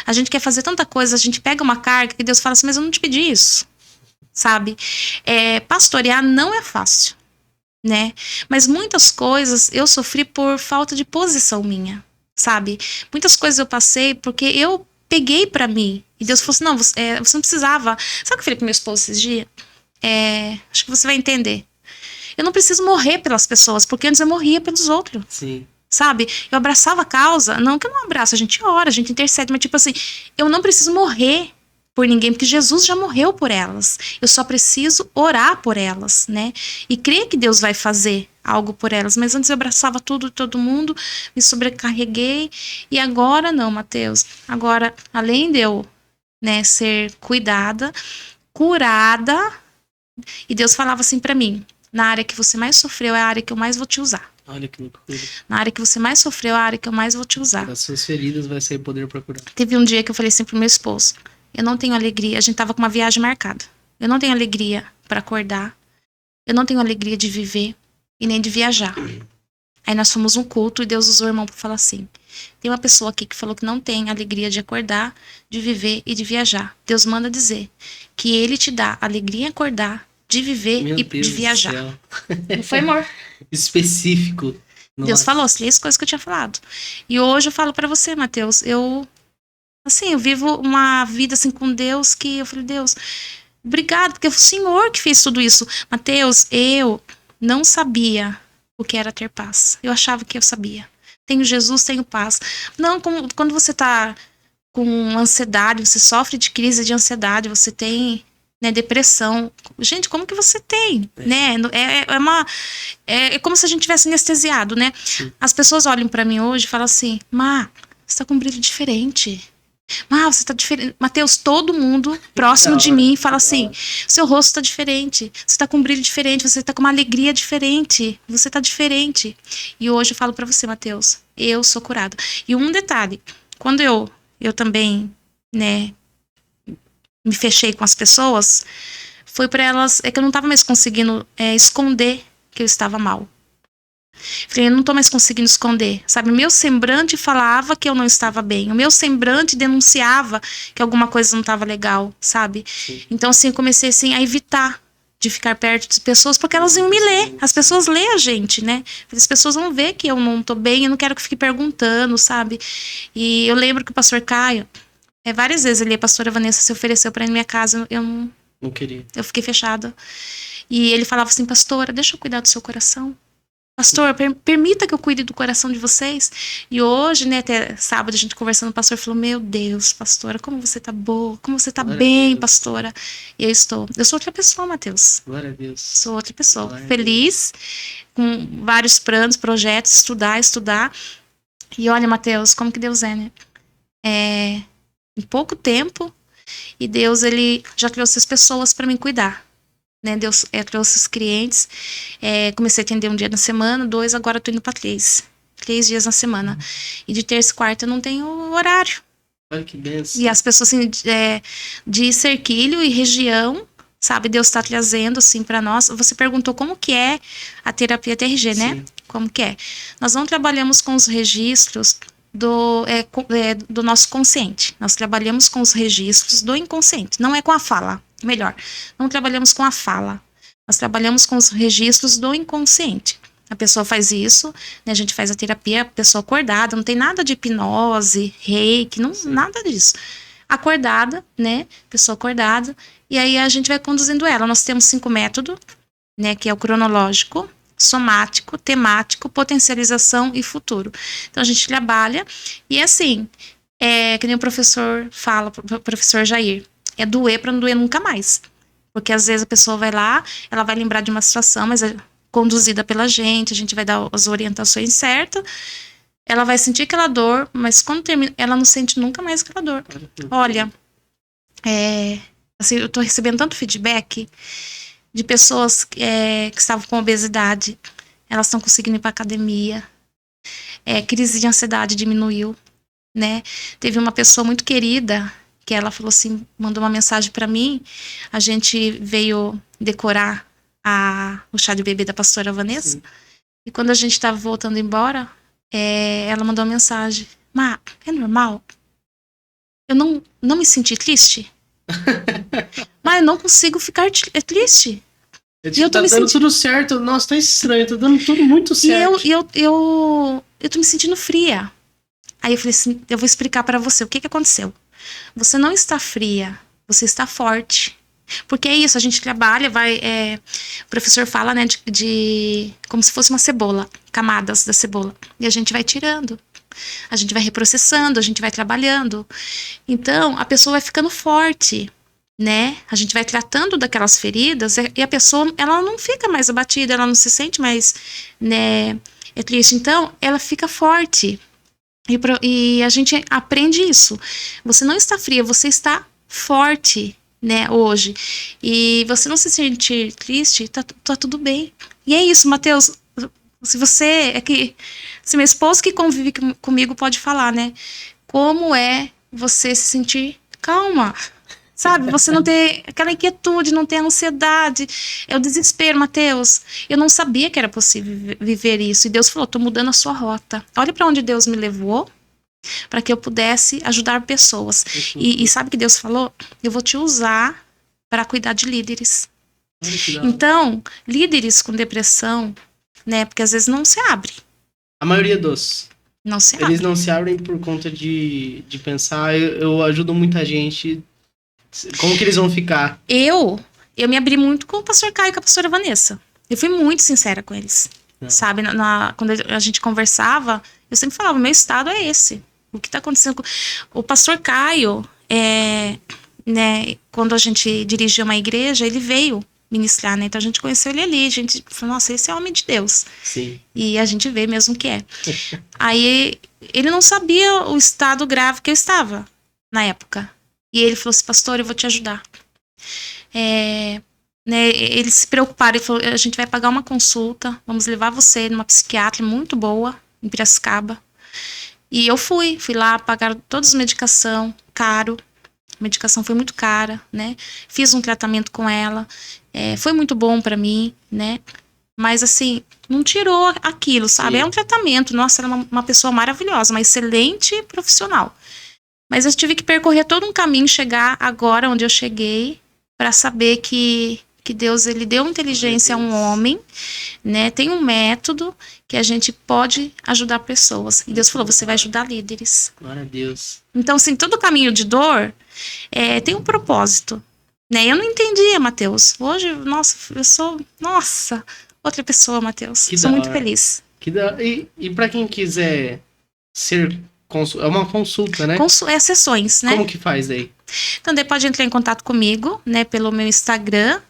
A gente quer fazer tanta coisa, a gente pega uma carga que Deus fala assim, mas eu não te pedi isso, sabe? Pastorear não é fácil, né? Mas muitas coisas eu sofri por falta de posição minha, sabe? Muitas coisas eu passei porque eu peguei pra mim. E Deus falou assim, não, você não precisava. Sabe o que eu falei pro meu esposo esses dias? Acho que você vai entender. Eu não preciso morrer pelas pessoas, porque antes eu morria pelos outros. Sim. Sabe? Eu abraçava a causa, não que eu não abraço, a gente ora, a gente intercede, mas tipo assim, eu não preciso morrer por ninguém, porque Jesus já morreu por elas. Eu só preciso orar por elas, né? E crer que Deus vai fazer algo por elas. Mas antes eu abraçava tudo e todo mundo, me sobrecarreguei. E agora não, Mateus. Agora, além de eu, né, ser cuidada, curada, e Deus falava assim pra mim, na área que você mais sofreu é a área que eu mais vou te usar. Olha que loucura. Na área que você mais sofreu é a área que eu mais vou te usar. Das suas feridas vai sair poder pra curar. Teve um dia que eu falei assim pro meu esposo, eu não tenho alegria, a gente tava com uma viagem marcada. Eu não tenho alegria pra acordar, eu não tenho alegria de viver e nem de viajar. Aí nós fomos um culto e Deus usou o irmão pra falar assim, tem uma pessoa aqui que falou que não tem alegria de acordar, de viver e de viajar. Deus manda dizer que ele te dá alegria em acordar, de viver Meu e Deus de viajar. do céu. Não foi, amor? Específico. Deus Nossa. falou, as 3 coisas que eu tinha falado. E hoje eu falo pra você, Mateus, eu vivo uma vida assim com Deus que eu falei, Deus, obrigado, porque foi o Senhor que fez tudo isso. Mateus, eu não sabia o que era ter paz. Eu achava que eu sabia. Tenho Jesus, tenho paz. Não, quando você tá com ansiedade, você sofre de crise de ansiedade, você tem, né, depressão. Gente, como que você tem? Né? É como se a gente tivesse anestesiado, né? Sim. As pessoas olham pra mim hoje e falam assim, Má, você tá com um brilho diferente. Má, você tá diferente. Mateus, todo mundo próximo de mim fala assim, seu rosto tá diferente, você tá com um brilho diferente, você tá com uma alegria diferente, você tá diferente. E hoje eu falo pra você, Mateus, eu sou curada. E um detalhe, quando eu também, né, me fechei com as pessoas, foi pra elas, que eu não tava mais conseguindo esconder que eu estava mal. Falei, eu não tô mais conseguindo esconder, sabe? O meu semblante falava que eu não estava bem. O meu semblante denunciava que alguma coisa não estava legal, sabe? Sim. Então, assim, eu comecei, assim, a evitar de ficar perto de pessoas, porque elas iam me ler. As pessoas lêem a gente, né? As pessoas vão ver que eu não tô bem, eu não quero que fique perguntando, sabe? E eu lembro que o pastor Caio, várias vezes ele e a pastora Vanessa se ofereceu pra ir na minha casa, eu não queria. Eu fiquei fechada. E ele falava assim, pastora, deixa eu cuidar do seu coração. Pastor, permita que eu cuide do coração de vocês. E hoje, né, até sábado, a gente conversando, o pastor falou, meu Deus, pastora, como você tá boa, como você tá bem, pastora. E eu sou outra pessoa, Mateus. Glória a Deus. Sou outra pessoa. Feliz, com vários planos, projetos, estudar. E olha, Mateus, como que Deus é, né? Em pouco tempo, e Deus, ele já trouxe as pessoas para me cuidar. Né, Deus trouxe os clientes, comecei a atender um dia na semana, 2, agora eu tô indo para 3 dias na semana. E de terça e quarta eu não tenho horário. Olha que benção. E as pessoas assim, de Cerquilho e região, sabe, Deus está trazendo assim para nós. Você perguntou como que é a terapia TRG, né? Sim. Como que é? Nós não trabalhamos com os registros do nosso consciente. Nós trabalhamos com os registros do inconsciente, não é com a fala. Melhor, não trabalhamos com a fala, nós trabalhamos com os registros do inconsciente. A pessoa faz isso, né, a gente faz a terapia, a pessoa acordada, não tem nada de hipnose, reiki, não, nada disso. Acordada, né, pessoa acordada, e aí a gente vai conduzindo ela. Nós temos 5 métodos, né, que é o cronológico, somático, temático, potencialização e futuro. Então a gente trabalha, e assim, que nem o professor fala, o professor Jair, é doer para não doer nunca mais. Porque às vezes a pessoa vai lá, ela vai lembrar de uma situação, mas é conduzida pela gente, a gente vai dar as orientações certas, ela vai sentir aquela dor, mas quando termina, ela não sente nunca mais aquela dor. Olha, assim, eu tô recebendo tanto feedback de pessoas que estavam com obesidade, elas estão conseguindo ir pra academia, crise de ansiedade diminuiu, né? Teve uma pessoa muito querida que ela falou assim, mandou uma mensagem para mim, a gente veio decorar o chá de bebê da pastora Vanessa, Sim. E quando a gente tava voltando embora, ela mandou uma mensagem. Má, é normal? Eu não me senti triste? Mas eu não consigo ficar triste. E eu tô tá dando tudo certo. Nossa, tá estranho. Tá dando tudo muito certo. E eu tô me sentindo fria. Aí eu falei assim, eu vou explicar pra você o que aconteceu. Você não está fria, você está forte. Porque é isso, a gente trabalha, o professor fala, né, de como se fosse uma cebola, camadas da cebola. E a gente vai tirando, a gente vai reprocessando, a gente vai trabalhando. Então, a pessoa vai ficando forte, né? A gente vai tratando daquelas feridas e a pessoa, ela não fica mais abatida, ela não se sente mais, né, triste. Então, ela fica forte. E a gente aprende isso. Você não está fria, você está forte, né, hoje. E você não se sentir triste, tá tudo bem. E é isso, Matheus. Se meu esposo que convive comigo pode falar, né? Como é você se sentir calma? Sabe, você não ter aquela inquietude, não ter ansiedade, é o desespero, Matheus. Eu não sabia que era possível viver isso. E Deus falou, tô mudando a sua rota. Olha para onde Deus me levou, para que eu pudesse ajudar pessoas. E sabe o que Deus falou? Eu vou te usar para cuidar de líderes. Então, líderes com depressão, né, porque às vezes não se abre. A maioria dos. Não se abre. Eles não se abrem por conta de pensar, eu ajudo muita gente. Como que eles vão ficar? Eu me abri muito com o pastor Caio e com a pastora Vanessa. Eu fui muito sincera com eles. Sabe, quando a gente conversava, eu sempre falava, meu estado é esse. O que está acontecendo? O pastor Caio, né, quando a gente dirigiu uma igreja, ele veio ministrar, né? Então a gente conheceu ele ali, a gente falou, nossa, esse é homem de Deus. Sim. E a gente vê mesmo que é. Aí ele não sabia o estado grave que eu estava na época. E ele falou assim, pastor, eu vou te ajudar. Né, eles se preocuparam, ele falou, a gente vai pagar uma consulta, vamos levar você numa psiquiatra muito boa, em Piracicaba. E eu fui lá, pagaram todas as medicação, caro. A medicação foi muito cara, né? Fiz um tratamento com ela, foi muito bom pra mim, né? Mas assim, não tirou aquilo, sabe? Sim. É um tratamento, nossa, ela é uma pessoa maravilhosa, uma excelente profissional. Mas eu tive que percorrer todo um caminho, chegar agora onde eu cheguei, para saber que Deus, ele deu inteligência a um homem, né? Tem um método que a gente pode ajudar pessoas. E Deus falou, você vai ajudar líderes. Glória a Deus. Então, assim, todo caminho de dor tem um propósito, né? Eu não entendia, Matheus. Hoje, nossa, eu sou, outra pessoa, Matheus. Sou muito feliz. E para quem quiser ser é uma consulta, né? Sessões, né? Como que faz daí? Então, daí pode entrar em contato comigo, né? Pelo meu Instagram,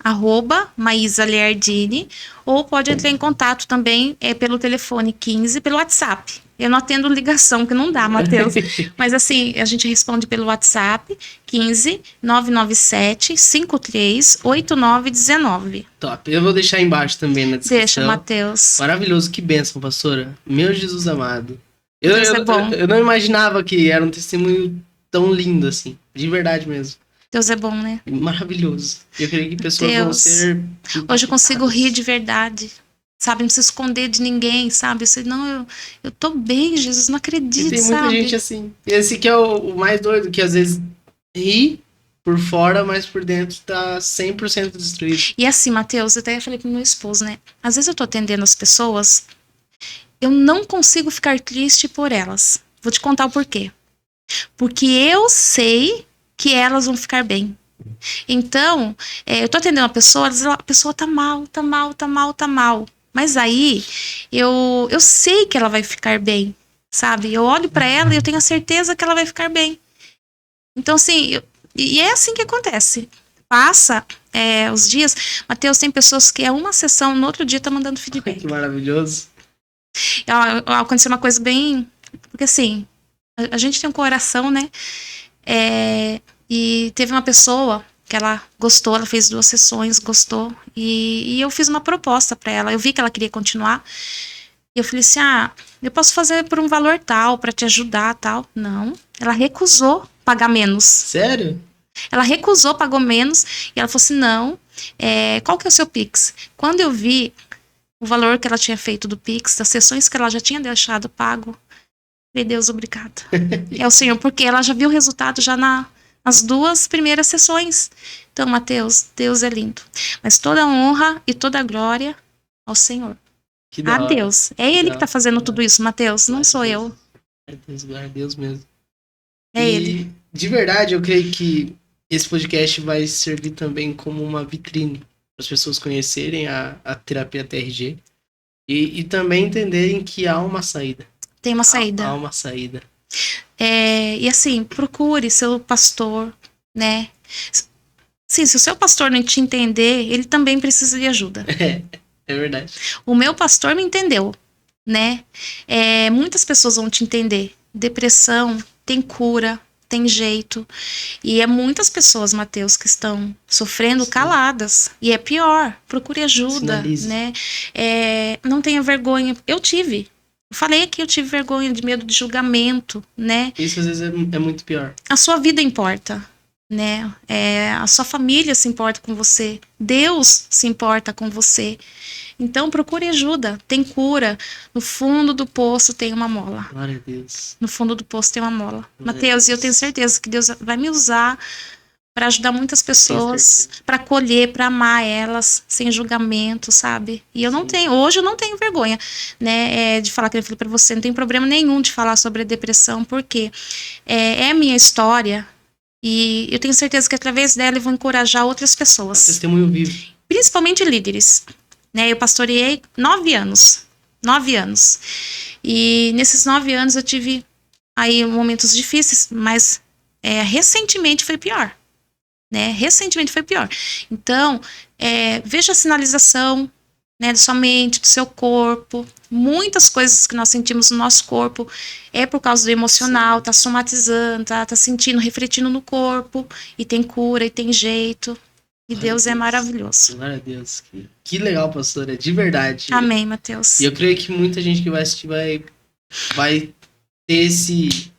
@MaísaLiardini, ou pode entrar em contato também pelo telefone 15, pelo WhatsApp. Eu não atendo ligação, que não dá, Matheus. Mas assim, a gente responde pelo WhatsApp, 15 997 53 8919. Top. Eu vou deixar aí embaixo também na descrição. Deixa, Matheus. Maravilhoso. Que bênção, pastora. Meu Jesus amado. Deus é bom. Eu não imaginava que era um testemunho tão lindo assim. De verdade mesmo. Deus é bom, né? Maravilhoso. Eu creio que pessoas vão ser... Hoje eu consigo rir de verdade. Sabe, não preciso esconder de ninguém, sabe? Eu tô bem, Jesus, não acredito, sabe? E tem muita gente assim. Esse que é o mais doido, que às vezes ri por fora, mas por dentro tá 100% destruído. E assim, Matheus, eu até falei pro meu esposo, né? Às vezes eu tô atendendo as pessoas, eu não consigo ficar triste por elas. Vou te contar o porquê. Porque eu sei que elas vão ficar bem. Então, eu tô atendendo uma pessoa, a pessoa tá mal. Mas aí, eu sei que ela vai ficar bem, sabe? Eu olho pra ela e eu tenho a certeza que ela vai ficar bem. Então, assim, e é assim que acontece. Passa os dias, Matheus, tem pessoas que uma sessão, no outro dia tá mandando feedback. Que maravilhoso. Aconteceu uma coisa bem... Porque assim, a gente tem um coração, né? E teve uma pessoa que ela gostou, ela fez 2 sessões, gostou, e eu fiz uma proposta para ela, eu vi que ela queria continuar, e eu falei assim, eu posso fazer por um valor tal, para te ajudar, tal. Não, ela recusou pagar menos. Sério? Ela recusou, pagou menos, e ela falou assim, não, qual que é o seu Pix? Quando eu vi, o valor que ela tinha feito do Pix, das sessões que ela já tinha deixado pago. Falei, Deus, obrigada. É o Senhor, porque ela já viu o resultado já nas 2 primeiras sessões. Então, Mateus, Deus é lindo. Mas toda a honra e toda a glória ao Senhor. Que A da hora. Deus. É Ele que está fazendo tudo isso, Mateus. Não sou eu. Glória a Deus mesmo. É Ele. E, de verdade, eu creio que esse podcast vai servir também como uma vitrine para as pessoas conhecerem a terapia TRG e também entenderem que há uma saída. Tem uma saída. Há uma saída. E assim, procure seu pastor, né? Sim, se o seu pastor não te entender, ele também precisa de ajuda. É verdade. O meu pastor me entendeu, né? Muitas pessoas vão te entender. Depressão tem cura, tem jeito. E muitas pessoas, Mateus, que estão sofrendo caladas. E é pior, procure ajuda, Sinalize. né? Não tenha vergonha. Eu falei aqui, eu tive vergonha de medo de julgamento, né? Isso às vezes é muito pior. A sua vida importa, né? A sua família se importa com você. Deus se importa com você. Então, procure ajuda. Tem cura. No fundo do poço tem uma mola. Glória a Deus. No fundo do poço tem uma mola. Glória Mateus, a e eu Deus. tenho certeza que Deus vai me usar para ajudar muitas pessoas, para acolher, para amar elas, sem julgamento, sabe? E eu não tenho, hoje eu não tenho vergonha, né, de falar, que eu falei para você, não tem problema nenhum de falar sobre a depressão, porque é a minha história e eu tenho certeza que através dela eu vou encorajar outras É um pessoas, testemunho vivo. principalmente líderes, né? Eu pastoreei 9 anos, e nesses 9 anos eu tive aí momentos difíceis, mas recentemente foi pior. Né? Recentemente foi pior. Então, veja a sinalização, né, da sua mente, do seu corpo. Muitas coisas que nós sentimos no nosso corpo é por causa do emocional, Sim. tá somatizando, tá sentindo, refletindo no corpo, e tem cura, e tem jeito. E Glória Deus a é Deus. maravilhoso. Glória a Deus. Que legal, pastora. De verdade. Amém, Mateus. E eu creio que muita gente que vai assistir vai ter esse...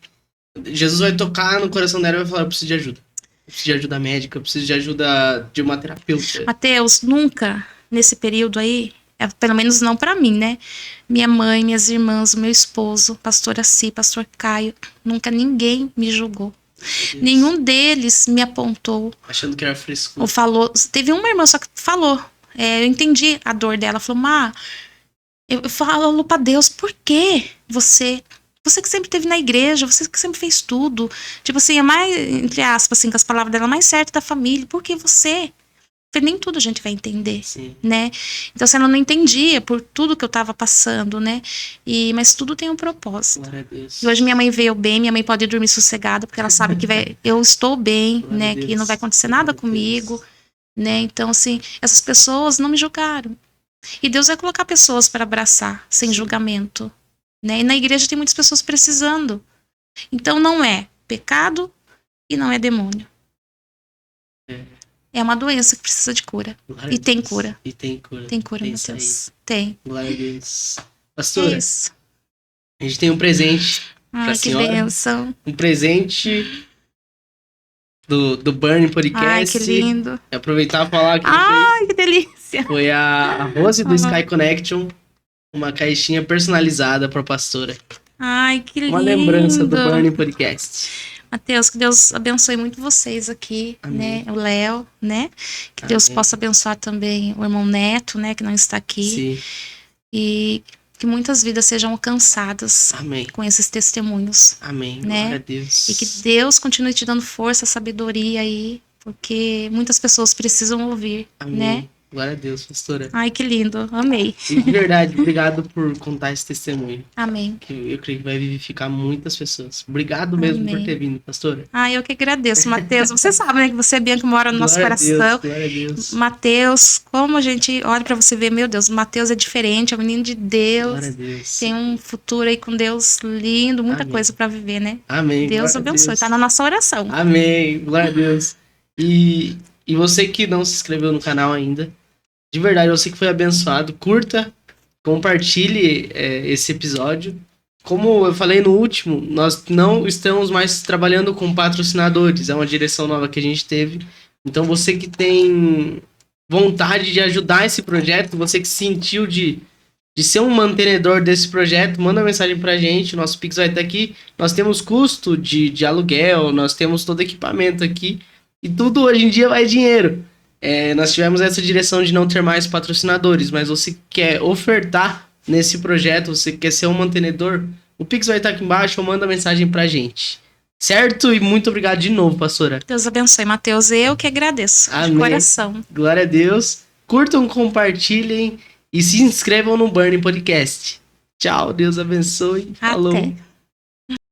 Jesus vai tocar no coração dela e vai falar, eu preciso de ajuda. Eu preciso de ajuda médica, eu preciso de ajuda de uma terapeuta. Mateus, nunca, nesse período aí, pelo menos não pra mim, né? Minha mãe, minhas irmãs, o meu esposo, pastora Si, pastor Caio, nunca ninguém me julgou. Deus. Nenhum deles me apontou Achando que era frescura. ou falou. Teve uma irmã só que falou. Eu entendi a dor dela. Falou, Má, eu falo pra Deus, por que você que sempre esteve na igreja, você que sempre fez tudo. Tipo assim, é mais, entre aspas, assim, com as palavras dela, mais certa da família. Por que você? Porque nem tudo a gente vai entender, Sim. né? Então, assim, ela não entendia por tudo que eu tava passando, né? Mas tudo tem um propósito. Glória a Deus. E hoje minha mãe veio bem, minha mãe pode dormir sossegada, porque ela sabe que eu estou bem, Glória né? a Deus. Que não vai acontecer Glória nada a Deus. comigo, né? Então, assim, essas pessoas não me julgaram. E Deus vai colocar pessoas para abraçar, sem Sim. julgamento, né? E na igreja tem muitas pessoas precisando. Então, não é pecado e não é demônio. É uma doença que precisa de cura. Glória E a tem Deus. cura. E tem cura. Tem cura, meu isso aí. Deus. Tem. Glória a Deus. É Pastora, isso. a gente tem um presente pra Ai, que senhora. bênção. Um presente do Burn Podcast. Ai, que lindo. E aproveitar e falar que Ai, que delícia. foi a Rose do Ah. Sky Connection, uma caixinha personalizada pra pastora. Ai, que lindo. Uma lembrança do Burn Podcast. Mateus, que Deus abençoe muito vocês aqui, Amém. né? O Léo, né? Que Deus Amém. possa abençoar também o irmão Neto, né? Que não está aqui. Sim. E que muitas vidas sejam alcançadas Amém. com esses testemunhos. Amém. Né? Glória a Deus. E que Deus continue te dando força, sabedoria aí, porque muitas pessoas precisam ouvir, Amém. né? Glória a Deus, pastora. Ai, que lindo. Amei. E de verdade, obrigado por contar esse testemunho. Amém. Que eu creio que vai vivificar muitas pessoas. Obrigado mesmo Amém. por ter vindo, pastora. Ai, eu que agradeço, Mateus. Você sabe, né, que você é bem que mora no nosso Glória a Deus, coração. glória a Deus. Mateus, como a gente olha pra você ver, meu Deus, o Mateus é diferente, é um menino de Deus. Glória a Deus. Tem um futuro aí com Deus lindo, muita Amém. coisa pra viver, né? Amém. Deus glória a abençoe, Deus. tá na nossa oração. Amém. Glória a Deus. E você que não se inscreveu no canal ainda, de verdade, você que foi abençoado, curta, compartilhe esse episódio. Como eu falei no último, nós não estamos mais trabalhando com patrocinadores, é uma direção nova que a gente teve. Então você que tem vontade de ajudar esse projeto, você que sentiu de de ser um mantenedor desse projeto, manda mensagem pra gente, nosso Pix vai estar aqui. Nós temos custo de aluguel, nós temos todo equipamento aqui, e tudo hoje em dia vai dinheiro. Nós tivemos essa direção de não ter mais patrocinadores, mas você quer ofertar nesse projeto, você quer ser um mantenedor, o Pix vai estar aqui embaixo, ou manda mensagem pra gente. Certo? E muito obrigado de novo, pastora. Deus abençoe, Mateus. Eu que agradeço. Amém. De coração. Glória a Deus. Curtam, compartilhem e se inscrevam no Burning Podcast. Tchau, Deus abençoe. Falou. Até.